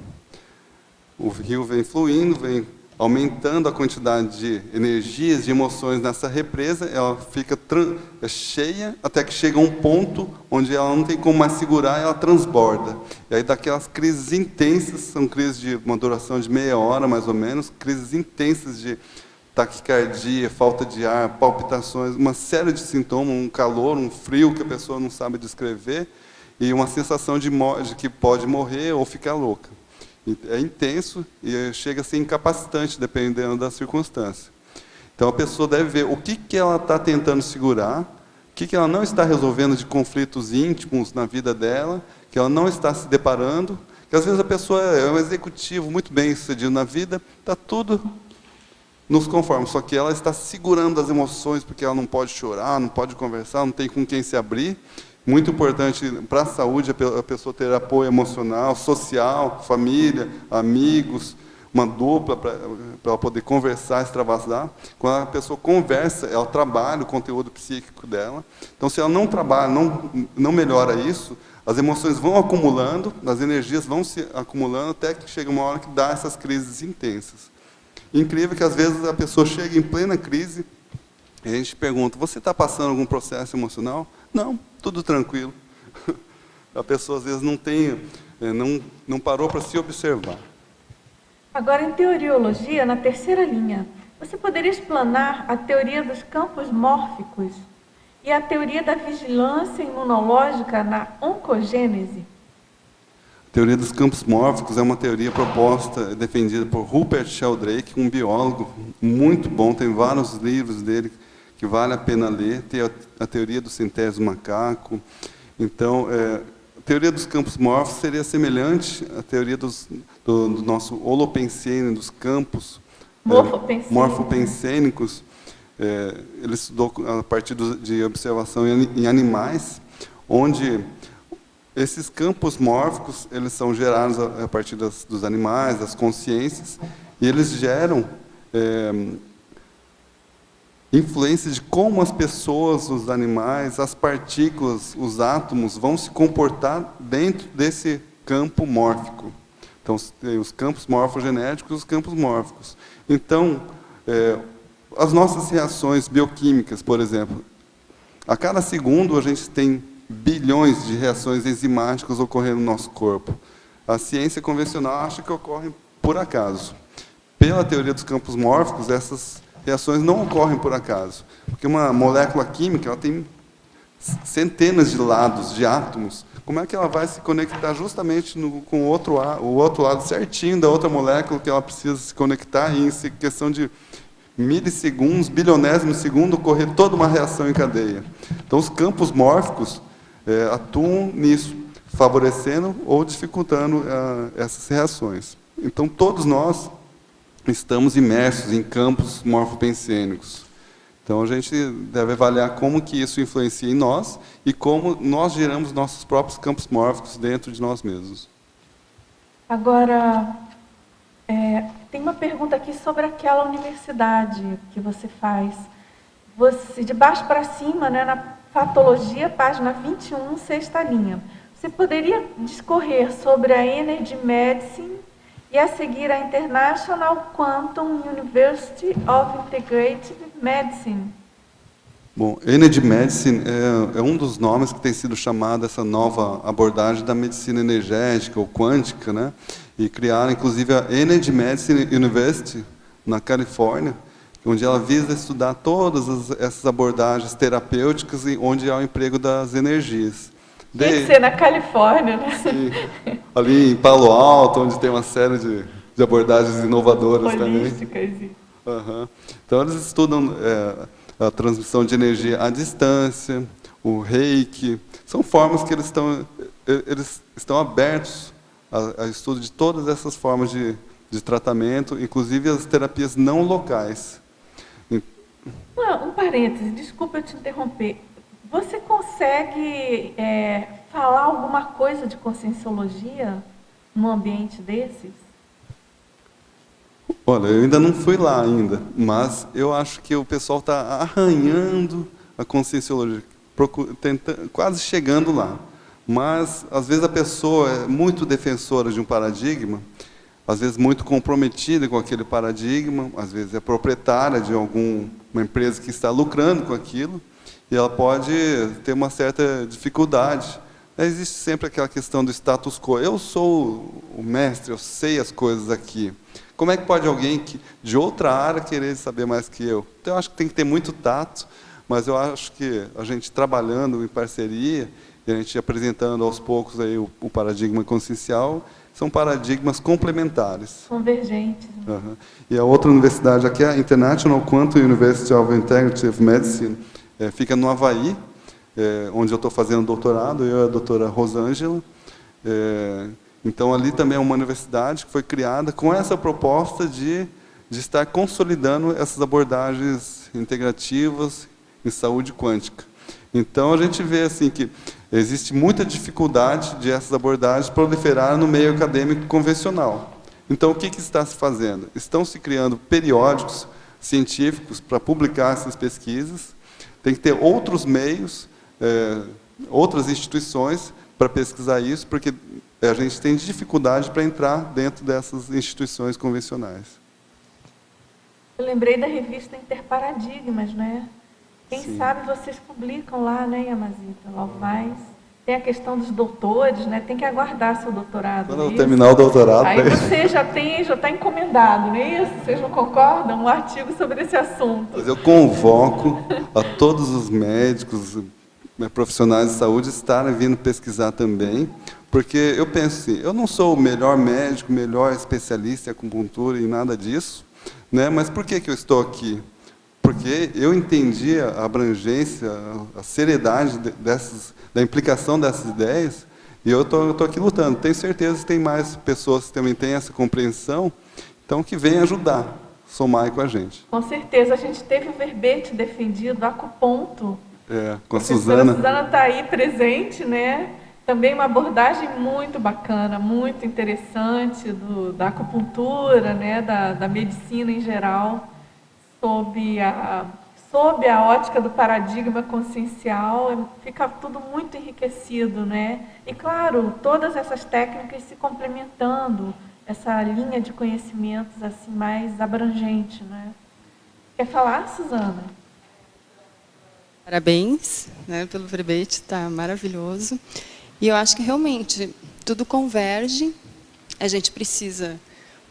O rio vem fluindo, vem aumentando a quantidade de energias, de emoções nessa represa, ela fica cheia até que chega a um ponto onde ela não tem como mais segurar e ela transborda. E aí daquelas crises intensas, são crises de uma duração de meia hora mais ou menos, crises intensas de taquicardia, falta de ar, palpitações, uma série de sintomas, um calor, um frio que a pessoa não sabe descrever e uma sensação de que pode morrer ou ficar louca. É intenso e chega a ser incapacitante, dependendo da circunstância. Então, a pessoa deve ver o que ela está tentando segurar, o que ela não está resolvendo de conflitos íntimos na vida dela, que ela não está se deparando, que às vezes a pessoa é um executivo muito bem sucedido na vida, está tudo nos conformes, só que ela está segurando as emoções, porque ela não pode chorar, não pode conversar, não tem com quem se abrir. Muito importante para a saúde a pessoa ter apoio emocional, social, família, amigos, uma dupla para ela poder conversar, extravasar. Quando a pessoa conversa, ela trabalha o conteúdo psíquico dela. Então, se ela não trabalha, não melhora isso, as emoções vão acumulando, as energias vão se acumulando, até que chega uma hora que dá essas crises intensas. Incrível que, às vezes, a pessoa chega em plena crise e a gente pergunta, você está passando algum processo emocional? Não, tudo tranquilo. A pessoa, às vezes, não parou para se observar. Agora, em teoriologia, na terceira linha, você poderia explanar a teoria dos campos mórficos e a teoria da vigilância imunológica na oncogênese? A teoria dos campos mórficos é uma teoria proposta, defendida por Rupert Sheldrake, um biólogo muito bom, tem vários livros dele que vale a pena ler, tem a teoria do centésimo macaco. Então, a teoria dos campos mórficos seria semelhante à teoria do nosso holopensene, dos campos morfopensênicos. Ele estudou a partir de observação em animais, onde esses campos mórficos eles são gerados a partir dos animais, das consciências, e eles geram influência de como as pessoas, os animais, as partículas, os átomos vão se comportar dentro desse campo mórfico. Então, tem os campos morfogenéticos e os campos mórficos. Então, as nossas reações bioquímicas, por exemplo, a cada segundo a gente tem bilhões de reações enzimáticas ocorrendo no nosso corpo. A ciência convencional acha que ocorrem por acaso. Pela teoria dos campos mórficos, essas reações não ocorrem por acaso, porque uma molécula química ela tem centenas de lados, de átomos. Como é que ela vai se conectar justamente com o outro lado certinho da outra molécula que ela precisa se conectar e em questão de milissegundos, bilionésimos de segundo, ocorrer toda uma reação em cadeia. Então, os campos mórficos atuam nisso, favorecendo ou dificultando essas reações. Então, todos nós estamos imersos em campos morfopensênicos. Então, a gente deve avaliar como que isso influencia em nós e como nós geramos nossos próprios campos mórficos dentro de nós mesmos. Agora, tem uma pergunta aqui sobre aquela universidade que você faz. Você, de baixo para cima, né, na patologia, página 21, sexta linha. Você poderia discorrer sobre a Energy Medicine e a seguir a International Quantum University of Integrative Medicine? Bom, Energy Medicine é um dos nomes que tem sido chamado essa nova abordagem da medicina energética ou quântica, né? E criaram, inclusive, a Energy Medicine University, na Califórnia, onde ela visa estudar todas essas abordagens terapêuticas onde há o emprego das energias. Tem que ser na Califórnia, né? Sim, ali em Palo Alto, onde tem uma série de abordagens inovadoras holísticas. também. Uhum. Então, eles estudam a transmissão de energia à distância, o reiki. São formas que eles estão abertos a estudo de todas essas formas de tratamento, inclusive as terapias não locais. Um parêntese, desculpa eu te interromper. Você consegue falar alguma coisa de conscienciologia num ambiente desses? Olha, eu ainda não fui lá ainda, mas eu acho que o pessoal está arranhando a conscienciologia. quase chegando lá. Mas, às vezes, a pessoa é muito defensora de um paradigma, às vezes muito comprometida com aquele paradigma, às vezes é proprietária de uma empresa que está lucrando com aquilo, e ela pode ter uma certa dificuldade. Existe sempre aquela questão do status quo. Eu sou o mestre, eu sei as coisas aqui. Como é que pode alguém de outra área querer saber mais que eu? Então, eu acho que tem que ter muito tato, mas eu acho que a gente trabalhando em parceria, e a gente apresentando aos poucos aí o paradigma consciencial, são paradigmas complementares. Convergentes. Né? Uhum. E a outra universidade aqui é a International Quantum University of Integrative Medicine, fica no Havaí, onde eu estou fazendo doutorado, eu e a doutora Rosângela. Então, ali também é uma universidade que foi criada com essa proposta de estar consolidando essas abordagens integrativas em saúde quântica. Então, a gente vê assim, que existe muita dificuldade de essas abordagens proliferarem no meio acadêmico convencional. Então, o que está se fazendo? Estão se criando periódicos científicos para publicar essas pesquisas. Tem que ter outros meios, outras instituições para pesquisar isso, porque a gente tem dificuldade para entrar dentro dessas instituições convencionais. Eu lembrei da revista Interparadigmas, né? Quem Sim. sabe vocês publicam lá, né, Yamazita? Logo mais. Tem a questão dos doutores, né? Tem que aguardar seu doutorado. Quando eu terminar o doutorado... Aí você já está encomendado, não é isso? Vocês não concordam? Um artigo sobre esse assunto. Mas eu convoco a todos os médicos, profissionais de saúde, estarem vindo pesquisar também, porque eu penso assim, eu não sou o melhor médico, melhor especialista em acupuntura e nada disso, né? Mas por que eu estou aqui? Porque eu entendi a abrangência, a seriedade da implicação dessas ideias, e eu estou aqui lutando. Tenho certeza que tem mais pessoas que também têm essa compreensão, então que venham ajudar, somar com a gente. Com certeza, a gente teve o verbete defendido, acuponto. Com a Suzana. A Suzana está aí presente, né? Também uma abordagem muito bacana, muito interessante da acupuntura, né? Da medicina em geral, sob a ótica do paradigma consciencial, fica tudo muito enriquecido, né? E, claro, todas essas técnicas se complementando, essa linha de conhecimentos assim mais abrangente, né? Quer falar, Suzana? Parabéns, né, pelo verbete, está maravilhoso. E eu acho que realmente tudo converge, a gente precisa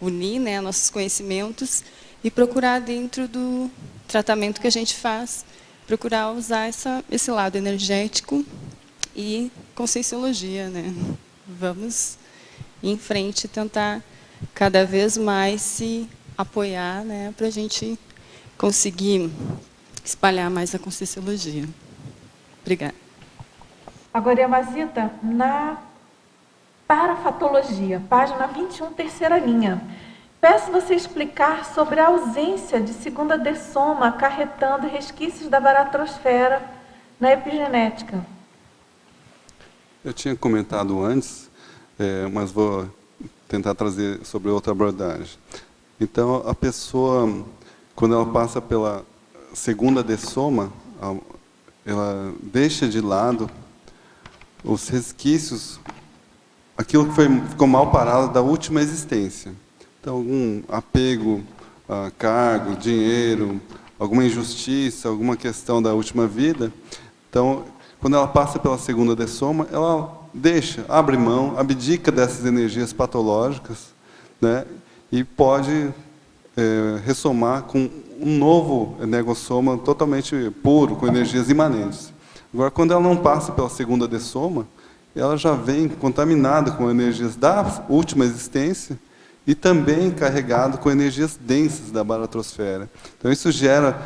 unir, né, nossos conhecimentos e procurar dentro do tratamento que a gente faz, procurar usar esse lado energético e conscienciologia, né? Vamos ir em frente e tentar cada vez mais se apoiar, né, para a gente conseguir espalhar mais a conscienciologia. Obrigada. Agora, Yamazita, na parafatologia, página 21, terceira linha. Peço você explicar sobre a ausência de segunda dessoma acarretando resquícios da baratrosfera na epigenética. Eu tinha comentado antes, mas vou tentar trazer sobre outra abordagem. Então, a pessoa, quando ela passa pela segunda dessoma, ela deixa de lado os resquícios, aquilo que ficou mal parado da última existência. Então, algum apego a cargo, dinheiro, alguma injustiça, alguma questão da última vida. Então, quando ela passa pela segunda dessoma, ela abre mão, abdica dessas energias patológicas, né, e pode ressomar com um novo energossoma totalmente puro, com energias imanentes. Agora, quando ela não passa pela segunda dessoma, ela já vem contaminada com energias da última existência e também carregada com energias densas da baratrosfera. Então, isso gera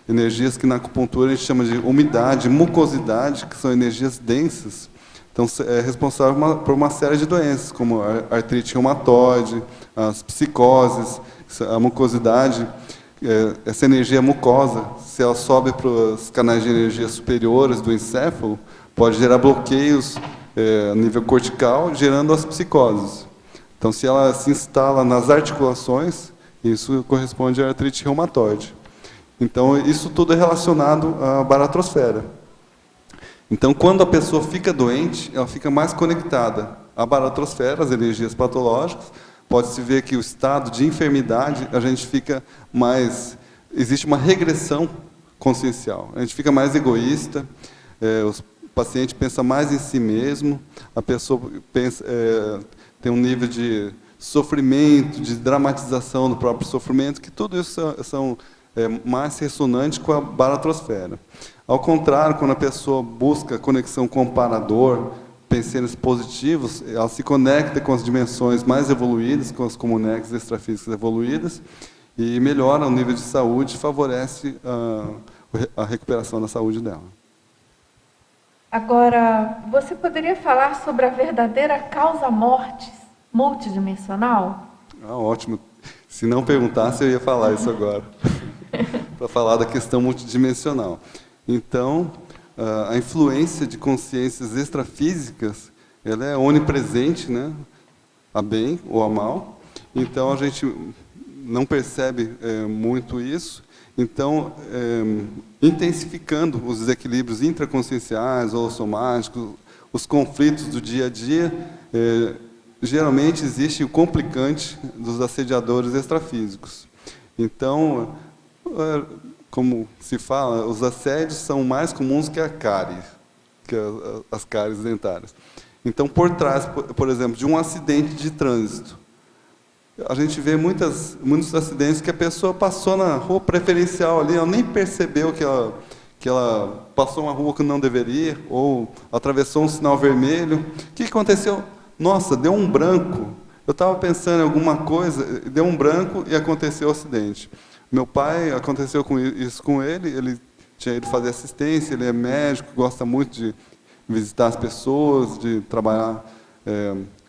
energias que na acupuntura a gente chama de umidade, mucosidade, que são energias densas. Então, é responsável por uma série de doenças, como a artrite reumatoide, as psicoses, a mucosidade. Essa energia mucosa, se ela sobe para os canais de energia superiores do encéfalo, pode gerar bloqueios a nível cortical, gerando as psicoses. Então, se ela se instala nas articulações, isso corresponde à artrite reumatoide. Então, isso tudo é relacionado à baratrosfera. Então, quando a pessoa fica doente, ela fica mais conectada à baratrosfera, às energias patológicas. Pode-se ver que o estado de enfermidade, a gente fica mais... Existe uma regressão consciencial. A gente fica mais egoísta, o paciente pensa mais em si mesmo, a pessoa pensa, tem um nível de sofrimento, de dramatização do próprio sofrimento, que tudo isso são mais ressonantes com a baratrosfera. Ao contrário, quando a pessoa busca conexão com o amparador, pensamentos positivos, ela se conecta com as dimensões mais evoluídas, com as comunex extrafísicas evoluídas, e melhora o nível de saúde, favorece a recuperação da saúde dela. Agora, você poderia falar sobre a verdadeira causa-morte multidimensional? Ótimo. Se não perguntasse, eu ia falar isso agora. Para falar da questão multidimensional. Então, a influência de consciências extrafísicas, ela é onipresente, né? A bem ou a mal. Então, a gente não percebe muito isso. Então, intensificando os desequilíbrios intraconscienciais ou somáticos, os conflitos do dia a dia, geralmente existe o complicante dos assediadores extrafísicos. Então, como se fala, os assédios são mais comuns que a cárie, que as cáries dentárias. Então, por trás, por exemplo, de um acidente de trânsito, a gente vê muitos acidentes que a pessoa passou na rua preferencial ali, ela nem percebeu que ela passou uma rua que não deveria, ou atravessou um sinal vermelho. O que aconteceu? Nossa, deu um branco. Eu estava pensando em alguma coisa, deu um branco e aconteceu o acidente. Meu pai, aconteceu isso com ele, ele tinha ido fazer assistência, ele é médico, gosta muito de visitar as pessoas, de trabalhar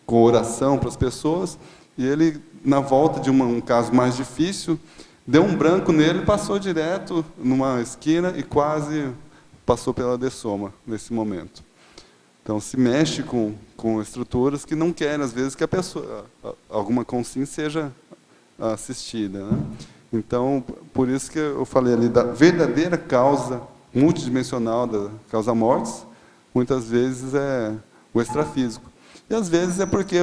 com oração para as pessoas, e ele, na volta de um caso mais difícil, deu um branco nele, passou direto numa esquina e quase passou pela dessoma nesse momento. Então, se mexe com estruturas que não querem, às vezes, que a pessoa, alguma consciência seja assistida, né? Então, por isso que eu falei ali da verdadeira causa multidimensional da causa-mortes, muitas vezes é o extrafísico. E às vezes é porque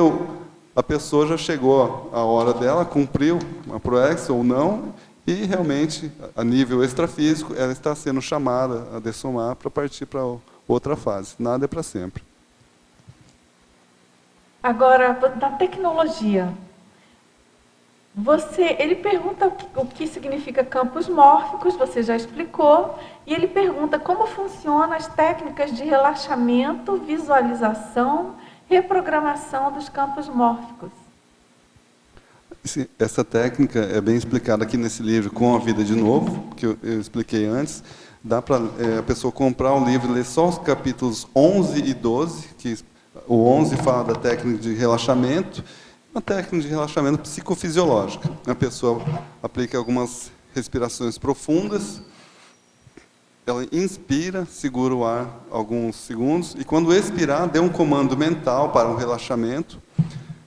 a pessoa já chegou a hora dela, cumpriu a proex ou não, e realmente, a nível extrafísico, ela está sendo chamada a dessomar para partir para outra fase. Nada é para sempre. Agora, da tecnologia. Ele pergunta o que significa campos mórficos, você já explicou, e ele pergunta como funcionam as técnicas de relaxamento, visualização, reprogramação dos campos mórficos. Essa técnica é bem explicada aqui nesse livro, Com a Vida de Novo, que eu expliquei antes. Dá para a pessoa comprar o livro e ler só os capítulos 11 e 12, que o 11 fala da técnica de relaxamento, uma técnica de relaxamento psicofisiológica. A pessoa aplica algumas respirações profundas, ela inspira, segura o ar alguns segundos, e quando expirar, dê um comando mental para um relaxamento,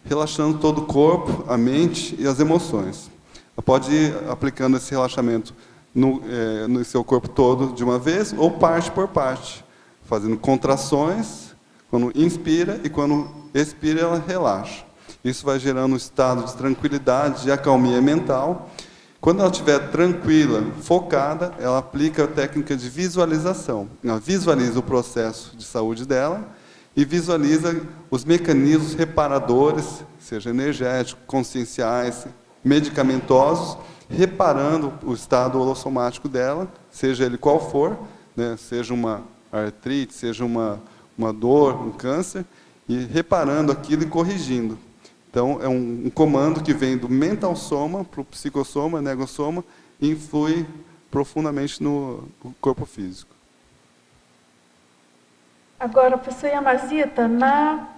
relaxando todo o corpo, a mente e as emoções. Ela pode ir aplicando esse relaxamento no seu corpo todo de uma vez, ou parte por parte, fazendo contrações, quando inspira, e quando expira, ela relaxa. Isso vai gerando um estado de tranquilidade, de acalmia mental. Quando ela estiver tranquila, focada, ela aplica a técnica de visualização. Ela visualiza o processo de saúde dela e visualiza os mecanismos reparadores, seja energéticos, conscienciais, medicamentosos, reparando o estado holossomático dela, seja ele qual for, né, seja uma artrite, seja uma dor, um câncer, e reparando aquilo e corrigindo. Então, é um comando que vem do mental soma para o psicossoma, negossoma, e influi profundamente no corpo físico. Agora, professor Yamazita, na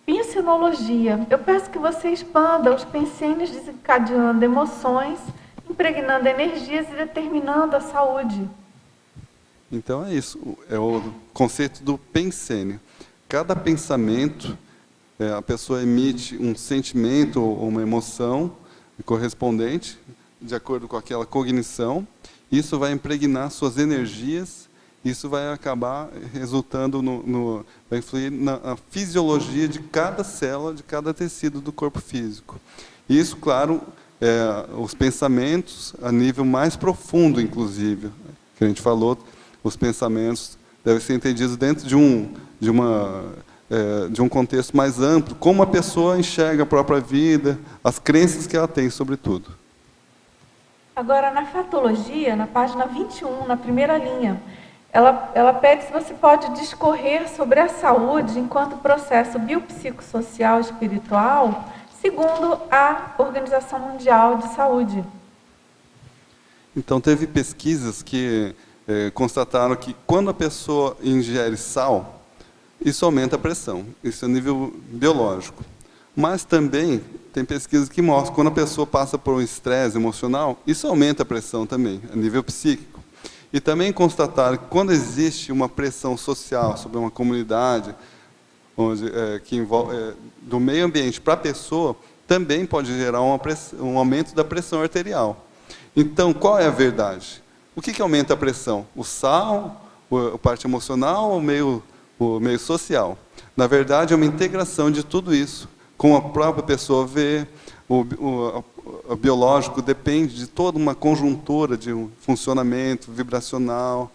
pensenologia, eu peço que você expanda os pensênios desencadeando emoções, impregnando energias e determinando a saúde. Então, é isso. É o conceito do pensênio. Cada pensamento, a pessoa emite um sentimento ou uma emoção correspondente, de acordo com aquela cognição. Isso vai impregnar suas energias Isso vai acabar resultando vai influir na fisiologia de cada célula, de cada tecido do corpo físico. Isso, claro, os pensamentos a nível mais profundo, inclusive, que a gente falou, os pensamentos devem ser entendidos dentro de um contexto mais amplo, como a pessoa enxerga a própria vida, as crenças que ela tem sobre tudo. Agora, na fatologia, na página 21, na primeira linha, ela pede se você pode discorrer sobre a saúde enquanto processo biopsicossocial espiritual, segundo a Organização Mundial de Saúde. Então, teve pesquisas que constataram que quando a pessoa ingere sal, isso aumenta a pressão, isso é nível biológico. Mas também tem pesquisas que mostram que quando a pessoa passa por um estresse emocional, isso aumenta a pressão também, a nível psíquico. E também constataram que quando existe uma pressão social sobre uma comunidade, que envolve, do meio ambiente para a pessoa, também pode gerar um aumento da pressão arterial. Então, qual é a verdade? O que aumenta a pressão? O sal, a parte emocional ou o meio social? Na verdade, é uma integração de tudo isso. Como a própria pessoa vê, o biológico depende de toda uma conjuntura de um funcionamento vibracional,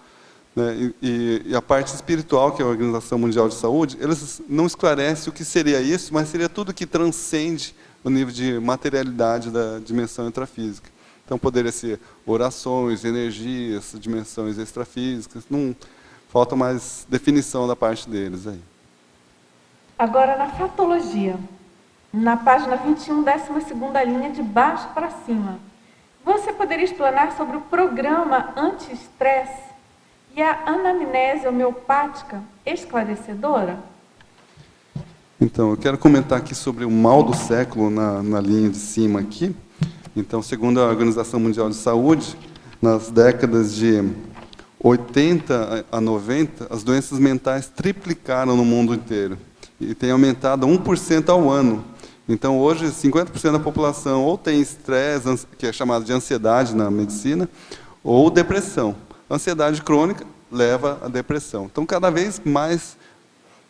né? E a parte espiritual, que é a Organização Mundial de Saúde, eles não esclarecem o que seria isso, mas seria tudo que transcende o nível de materialidade da dimensão intrafísica. Então, poderia ser orações, energias, dimensões extrafísicas. Não falta mais definição da parte deles aí. Agora, na fatologia, na página 21, 12ª linha, de baixo para cima, você poderia explanar sobre o programa anti-estresse e a anamnese homeopática esclarecedora? Então, eu quero comentar aqui sobre o mal do século na linha de cima aqui. Então, segundo a Organização Mundial de Saúde, nas décadas de 80 a 90, as doenças mentais triplicaram no mundo inteiro. E tem aumentado 1% ao ano. Então, hoje, 50% da população ou tem estresse, que é chamado de ansiedade na medicina, ou depressão. Ansiedade crônica leva à depressão. Então, cada vez mais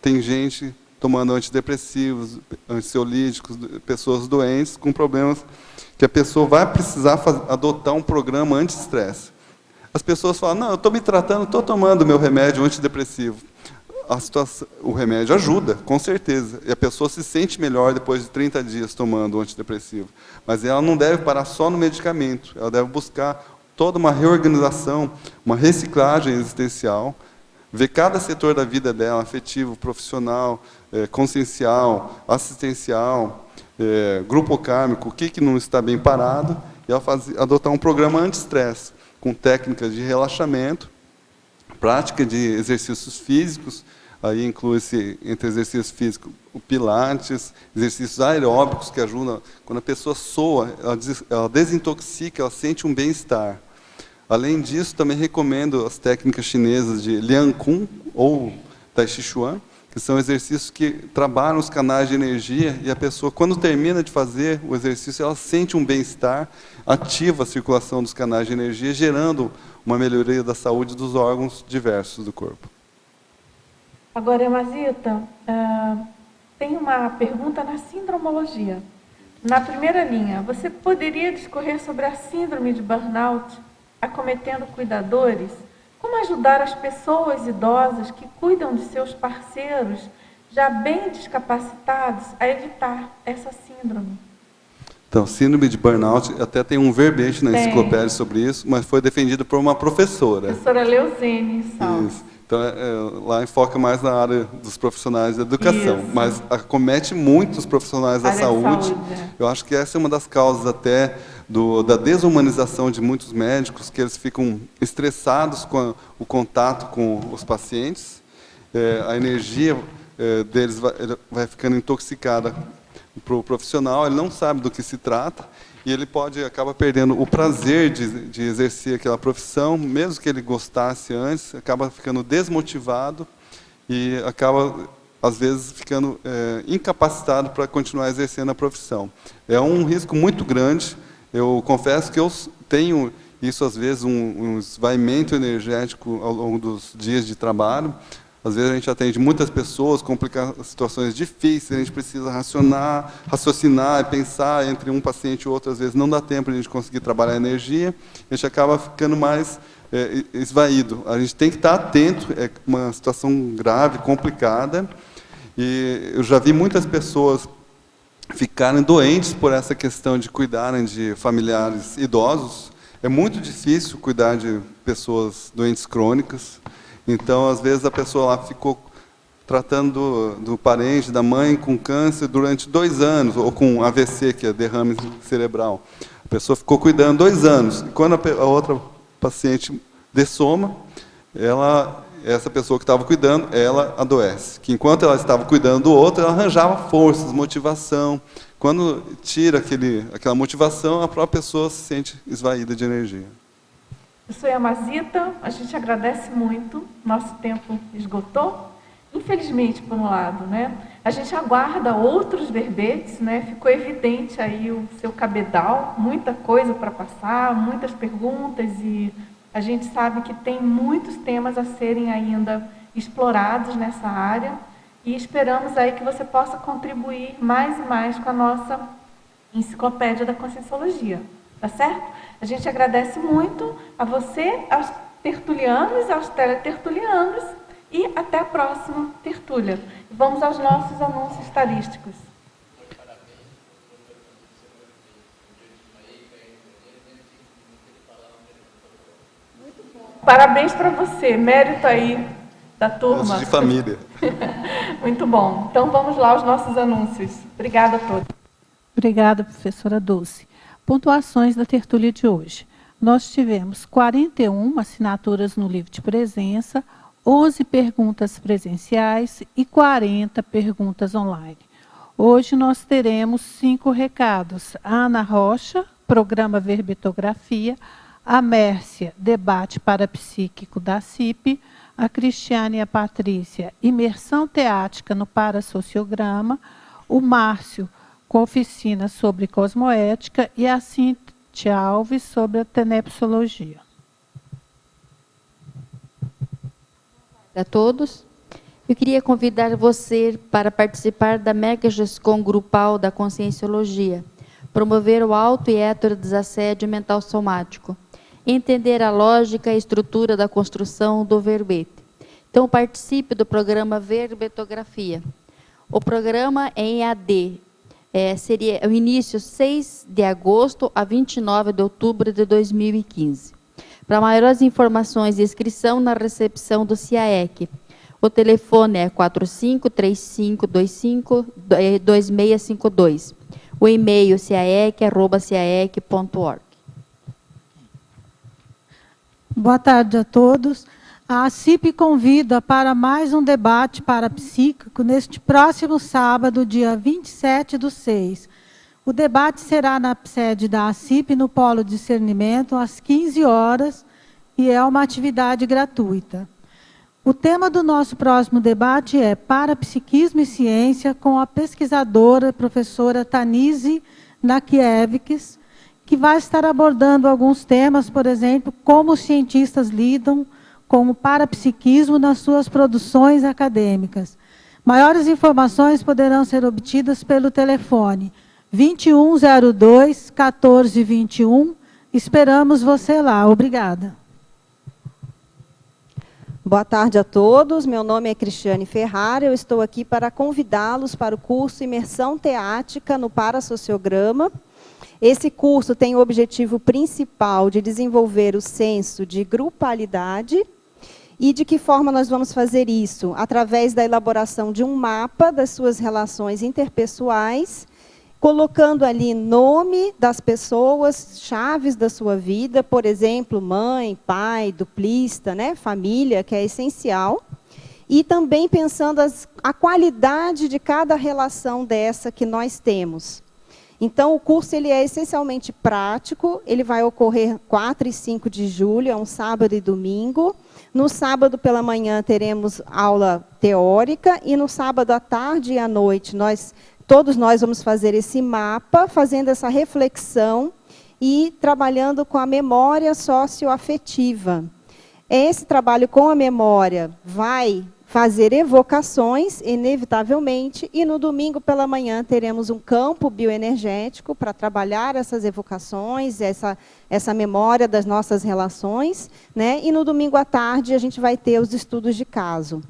tem gente tomando antidepressivos, ansiolíticos, pessoas doentes com problemas que a pessoa vai precisar adotar um programa anti-estresse. As pessoas falam, não, eu estou me tratando, estou tomando meu remédio antidepressivo. O remédio ajuda, com certeza. E a pessoa se sente melhor depois de 30 dias tomando o antidepressivo. Mas ela não deve parar só no medicamento. Ela deve buscar toda uma reorganização, uma reciclagem existencial, ver cada setor da vida dela, afetivo, profissional, consciencial, assistencial, grupo kármico, o que não está bem parado, e ela adotar um programa anti-estresse, com técnicas de relaxamento, prática de exercícios físicos, aí inclui-se, entre exercícios físicos, o pilates, exercícios aeróbicos que ajudam, quando a pessoa soa, ela desintoxica, ela sente um bem-estar. Além disso, também recomendo as técnicas chinesas de Liang Kun ou Tai Chi Chuan, que são exercícios que trabalham os canais de energia, e a pessoa, quando termina de fazer o exercício, ela sente um bem-estar, ativa a circulação dos canais de energia, gerando uma melhoria da saúde dos órgãos diversos do corpo. Agora, Yamazita, tem uma pergunta na sindromologia. Na primeira linha, você poderia discorrer sobre a síndrome de burnout acometendo cuidadores? Como ajudar as pessoas idosas que cuidam de seus parceiros já bem discapacitados a evitar essa síndrome? Então, síndrome de burnout, até tem um verbete na enciclopédia sobre isso, mas foi defendido por uma professora. Professora Leuzene Salles. Isso. Então, lá enfoca mais na área dos profissionais da educação, isso, mas acomete muitos profissionais da saúde. Eu acho que essa é uma das causas até da desumanização de muitos médicos, que eles ficam estressados com o contato com os pacientes, a energia deles vai ficando intoxicada para o profissional, ele não sabe do que se trata, e ele acaba perdendo o prazer de exercer aquela profissão, mesmo que ele gostasse antes, acaba ficando desmotivado e acaba, às vezes, ficando incapacitado para continuar exercendo a profissão. É um risco muito grande. Eu confesso que eu tenho Isso, às vezes, um esvaimento energético ao longo dos dias de trabalho. Às vezes a gente atende muitas pessoas, complica situações difíceis, a gente precisa raciocinar e pensar entre um paciente e outro. Às vezes não dá tempo de a gente conseguir trabalhar a energia, a gente acaba ficando mais esvaído. A gente tem que estar atento, é uma situação grave, complicada. E eu já vi muitas pessoas ficarem doentes por essa questão de cuidarem de familiares idosos. É muito difícil cuidar de pessoas doentes crônicas. Então, às vezes, a pessoa lá ficou tratando do parente, da mãe, com câncer durante 2 anos, ou com AVC, que é derrame cerebral. A pessoa ficou cuidando 2 anos. E quando a outra paciente dessoma, essa pessoa que estava cuidando, ela adoece. Que enquanto ela estava cuidando do outro, ela arranjava forças, motivação. Quando tira aquela motivação, a própria pessoa se sente esvaída de energia. Eu sou Yamazita, a gente agradece muito, nosso tempo esgotou. Infelizmente, por um lado, né? A gente aguarda outros verbetes, né? Ficou evidente aí o seu cabedal, muita coisa para passar, muitas perguntas, e a gente sabe que tem muitos temas a serem ainda explorados nessa área, e esperamos aí que você possa contribuir mais e mais com a nossa enciclopédia da Conscienciologia. Tá certo? A gente agradece muito a você, aos tertulianos, aos teletertulianos, e até a próxima tertúlia. Vamos aos nossos anúncios tarísticos. Parabéns para você, mérito aí da turma. De família. Muito bom. Então vamos lá aos nossos anúncios. Obrigada a todos. Obrigada, professora Dulce. Pontuações da tertúlia de hoje. Nós tivemos 41 assinaturas no livro de presença, 11 perguntas presenciais e 40 perguntas online. Hoje nós teremos 5 recados. A Ana Rocha, programa Verbetografia, a Mércia, debate parapsíquico da CIP, a Cristiane e a Patrícia, imersão teática no Parasociograma, o Márcio, com oficina sobre cosmoética, e a Cintia Alves sobre a tenepsologia. A todos. Eu queria convidar você para participar da Mega Gescom Grupal da Conscienciologia, promover o auto e heterodesassédio mental somático, entender a lógica e estrutura da construção do verbete. Então, participe do programa Verbetografia. O programa é em AD. Seria o início 6 de agosto a 29 de outubro de 2015. Para maiores informações e inscrição na recepção do CIAEC, o telefone é 4535252652. O e-mail ciaec@ciaec.org. Boa tarde a todos. A CIP convida para mais um debate parapsíquico neste próximo sábado, dia 27/6. O debate será na sede da CIP, no Polo Discernimento, às 15 horas, e é uma atividade gratuita. O tema do nosso próximo debate é Parapsiquismo e Ciência, com a pesquisadora professora Tanise Nakiewicz, que vai estar abordando alguns temas, por exemplo, como os cientistas lidam com o parapsiquismo nas suas produções acadêmicas. Maiores informações poderão ser obtidas pelo telefone 2102-1421. Esperamos você lá. Obrigada. Boa tarde a todos. Meu nome é Cristiane Ferrara. Eu estou aqui para convidá-los para o curso Imersão Teática no Parasociograma. Esse curso tem o objetivo principal de desenvolver o senso de grupalidade. E de que forma nós vamos fazer isso? Através da elaboração de um mapa das suas relações interpessoais, colocando ali nome das pessoas, chaves da sua vida, por exemplo, mãe, pai, duplista, né, família, que é essencial. E também pensando a qualidade de cada relação dessa que nós temos. Então, o curso ele é essencialmente prático, ele vai ocorrer 4 e 5 de julho, é um sábado e domingo. No sábado pela manhã teremos aula teórica e no sábado à tarde e à noite todos nós vamos fazer esse mapa, fazendo essa reflexão e trabalhando com a memória socioafetiva. Esse trabalho com a memória vai fazer evocações, inevitavelmente, e no domingo pela manhã teremos um campo bioenergético para trabalhar essas evocações, essa memória das nossas relações, né? E no domingo à tarde a gente vai ter os estudos de caso.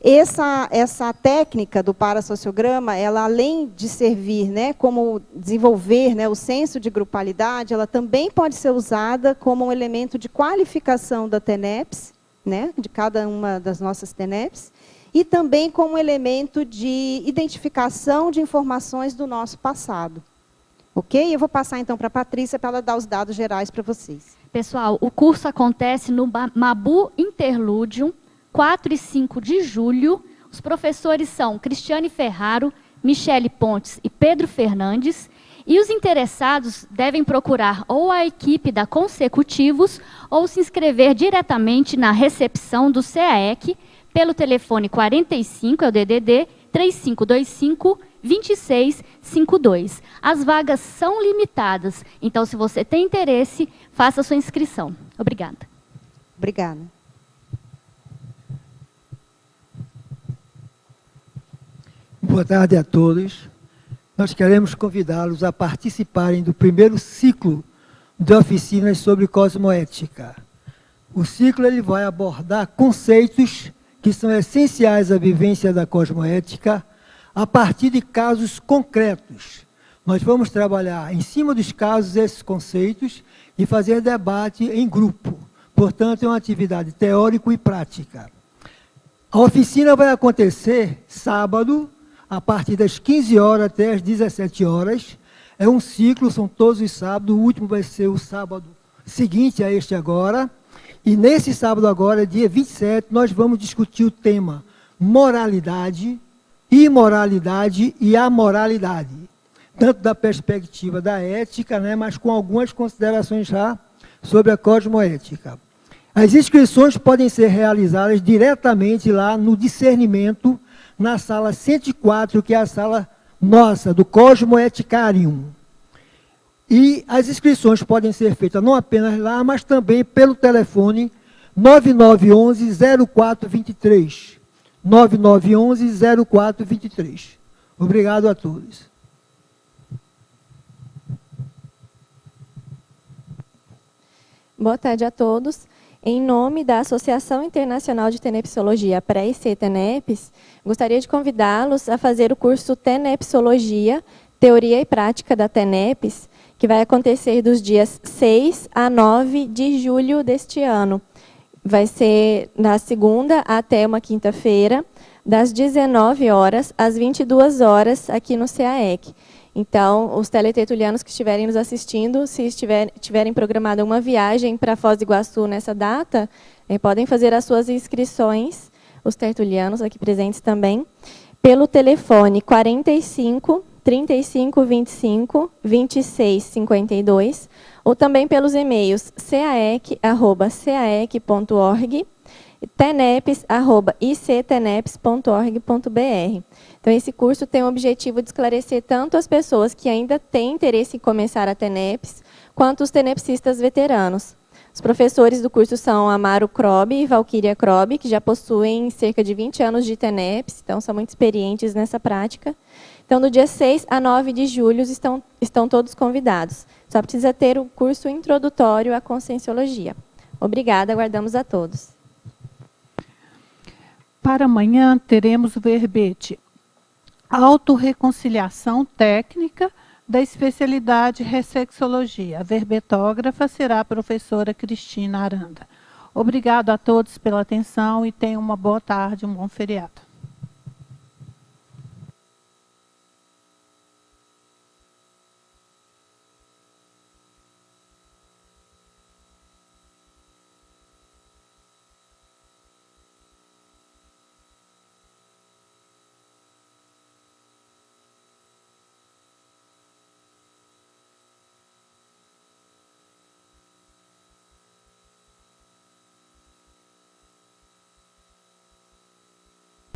Essa técnica do parasociograma, ela além de servir, né, como desenvolver, né, o senso de grupalidade, ela também pode ser usada como um elemento de qualificação da TENEPS, né, de cada uma das nossas TENEPS, e também como elemento de identificação de informações do nosso passado. Ok? Eu vou passar então para a Patrícia para ela dar os dados gerais para vocês. Pessoal, o curso acontece no Mabu Interlúdio, 4 e 5 de julho. Os professores são Cristiane Ferraro, Michele Pontes e Pedro Fernandes. E os interessados devem procurar ou a equipe da Consecutivos ou se inscrever diretamente na recepção do CAEC pelo telefone 45, é o DDD, 3525-2652. As vagas são limitadas, então se você tem interesse, faça sua inscrição. Obrigada. Obrigada. Boa tarde a todos. Nós queremos convidá-los a participarem do primeiro ciclo de oficinas sobre cosmoética. O ciclo ele vai abordar conceitos que são essenciais à vivência da cosmoética a partir de casos concretos. Nós vamos trabalhar em cima dos casos esses conceitos e fazer debate em grupo. Portanto, é uma atividade teórica e prática. A oficina vai acontecer sábado, a partir das 15 horas até as 17 horas. É um ciclo, são todos os sábados. O último vai ser o sábado seguinte a este agora. E nesse sábado agora, dia 27, nós vamos discutir o tema moralidade, imoralidade e amoralidade. Tanto da perspectiva da ética, né, mas com algumas considerações já sobre a cosmoética. As inscrições podem ser realizadas diretamente lá no discernimento, na sala 104, que é a sala nossa, do Cosmoeticarium. E as inscrições podem ser feitas não apenas lá, mas também pelo telefone 9911-0423. 9911-0423. Obrigado a todos. Boa tarde a todos. Em nome da Associação Internacional de Tenepsologia Pré-IC TENEPS, gostaria de convidá-los a fazer o curso Tenepsologia, Teoria e Prática da TENEPS, que vai acontecer dos dias 6 a 9 de julho deste ano. Vai ser na segunda até uma quinta-feira, das 19 horas às 22 horas, aqui no CAEC. Então, os teletertulianos que estiverem nos assistindo, se tiverem programado uma viagem para Foz do Iguaçu nessa data, podem fazer as suas inscrições, os tertulianos aqui presentes também, pelo telefone 45 3525 2652, ou também pelos e-mails caec@caec.org, teneps@icteneps.org.br. Então, esse curso tem o objetivo de esclarecer tanto as pessoas que ainda têm interesse em começar a TENEPS, quanto os tenepsistas veteranos. Os professores do curso são Amaro Krob e Valquíria Krob, que já possuem cerca de 20 anos de TENEPS, então são muito experientes nessa prática. Então, do dia 6 a 9 de julho, estão todos convidados. Só precisa ter o curso introdutório à Conscienciologia. Obrigada, aguardamos a todos. Para amanhã, teremos o verbete Autorreconciliação Técnica da especialidade Ressexologia. A verbetógrafa será a professora Cristina Aranda. Obrigado a todos pela atenção e tenham uma boa tarde, um bom feriado.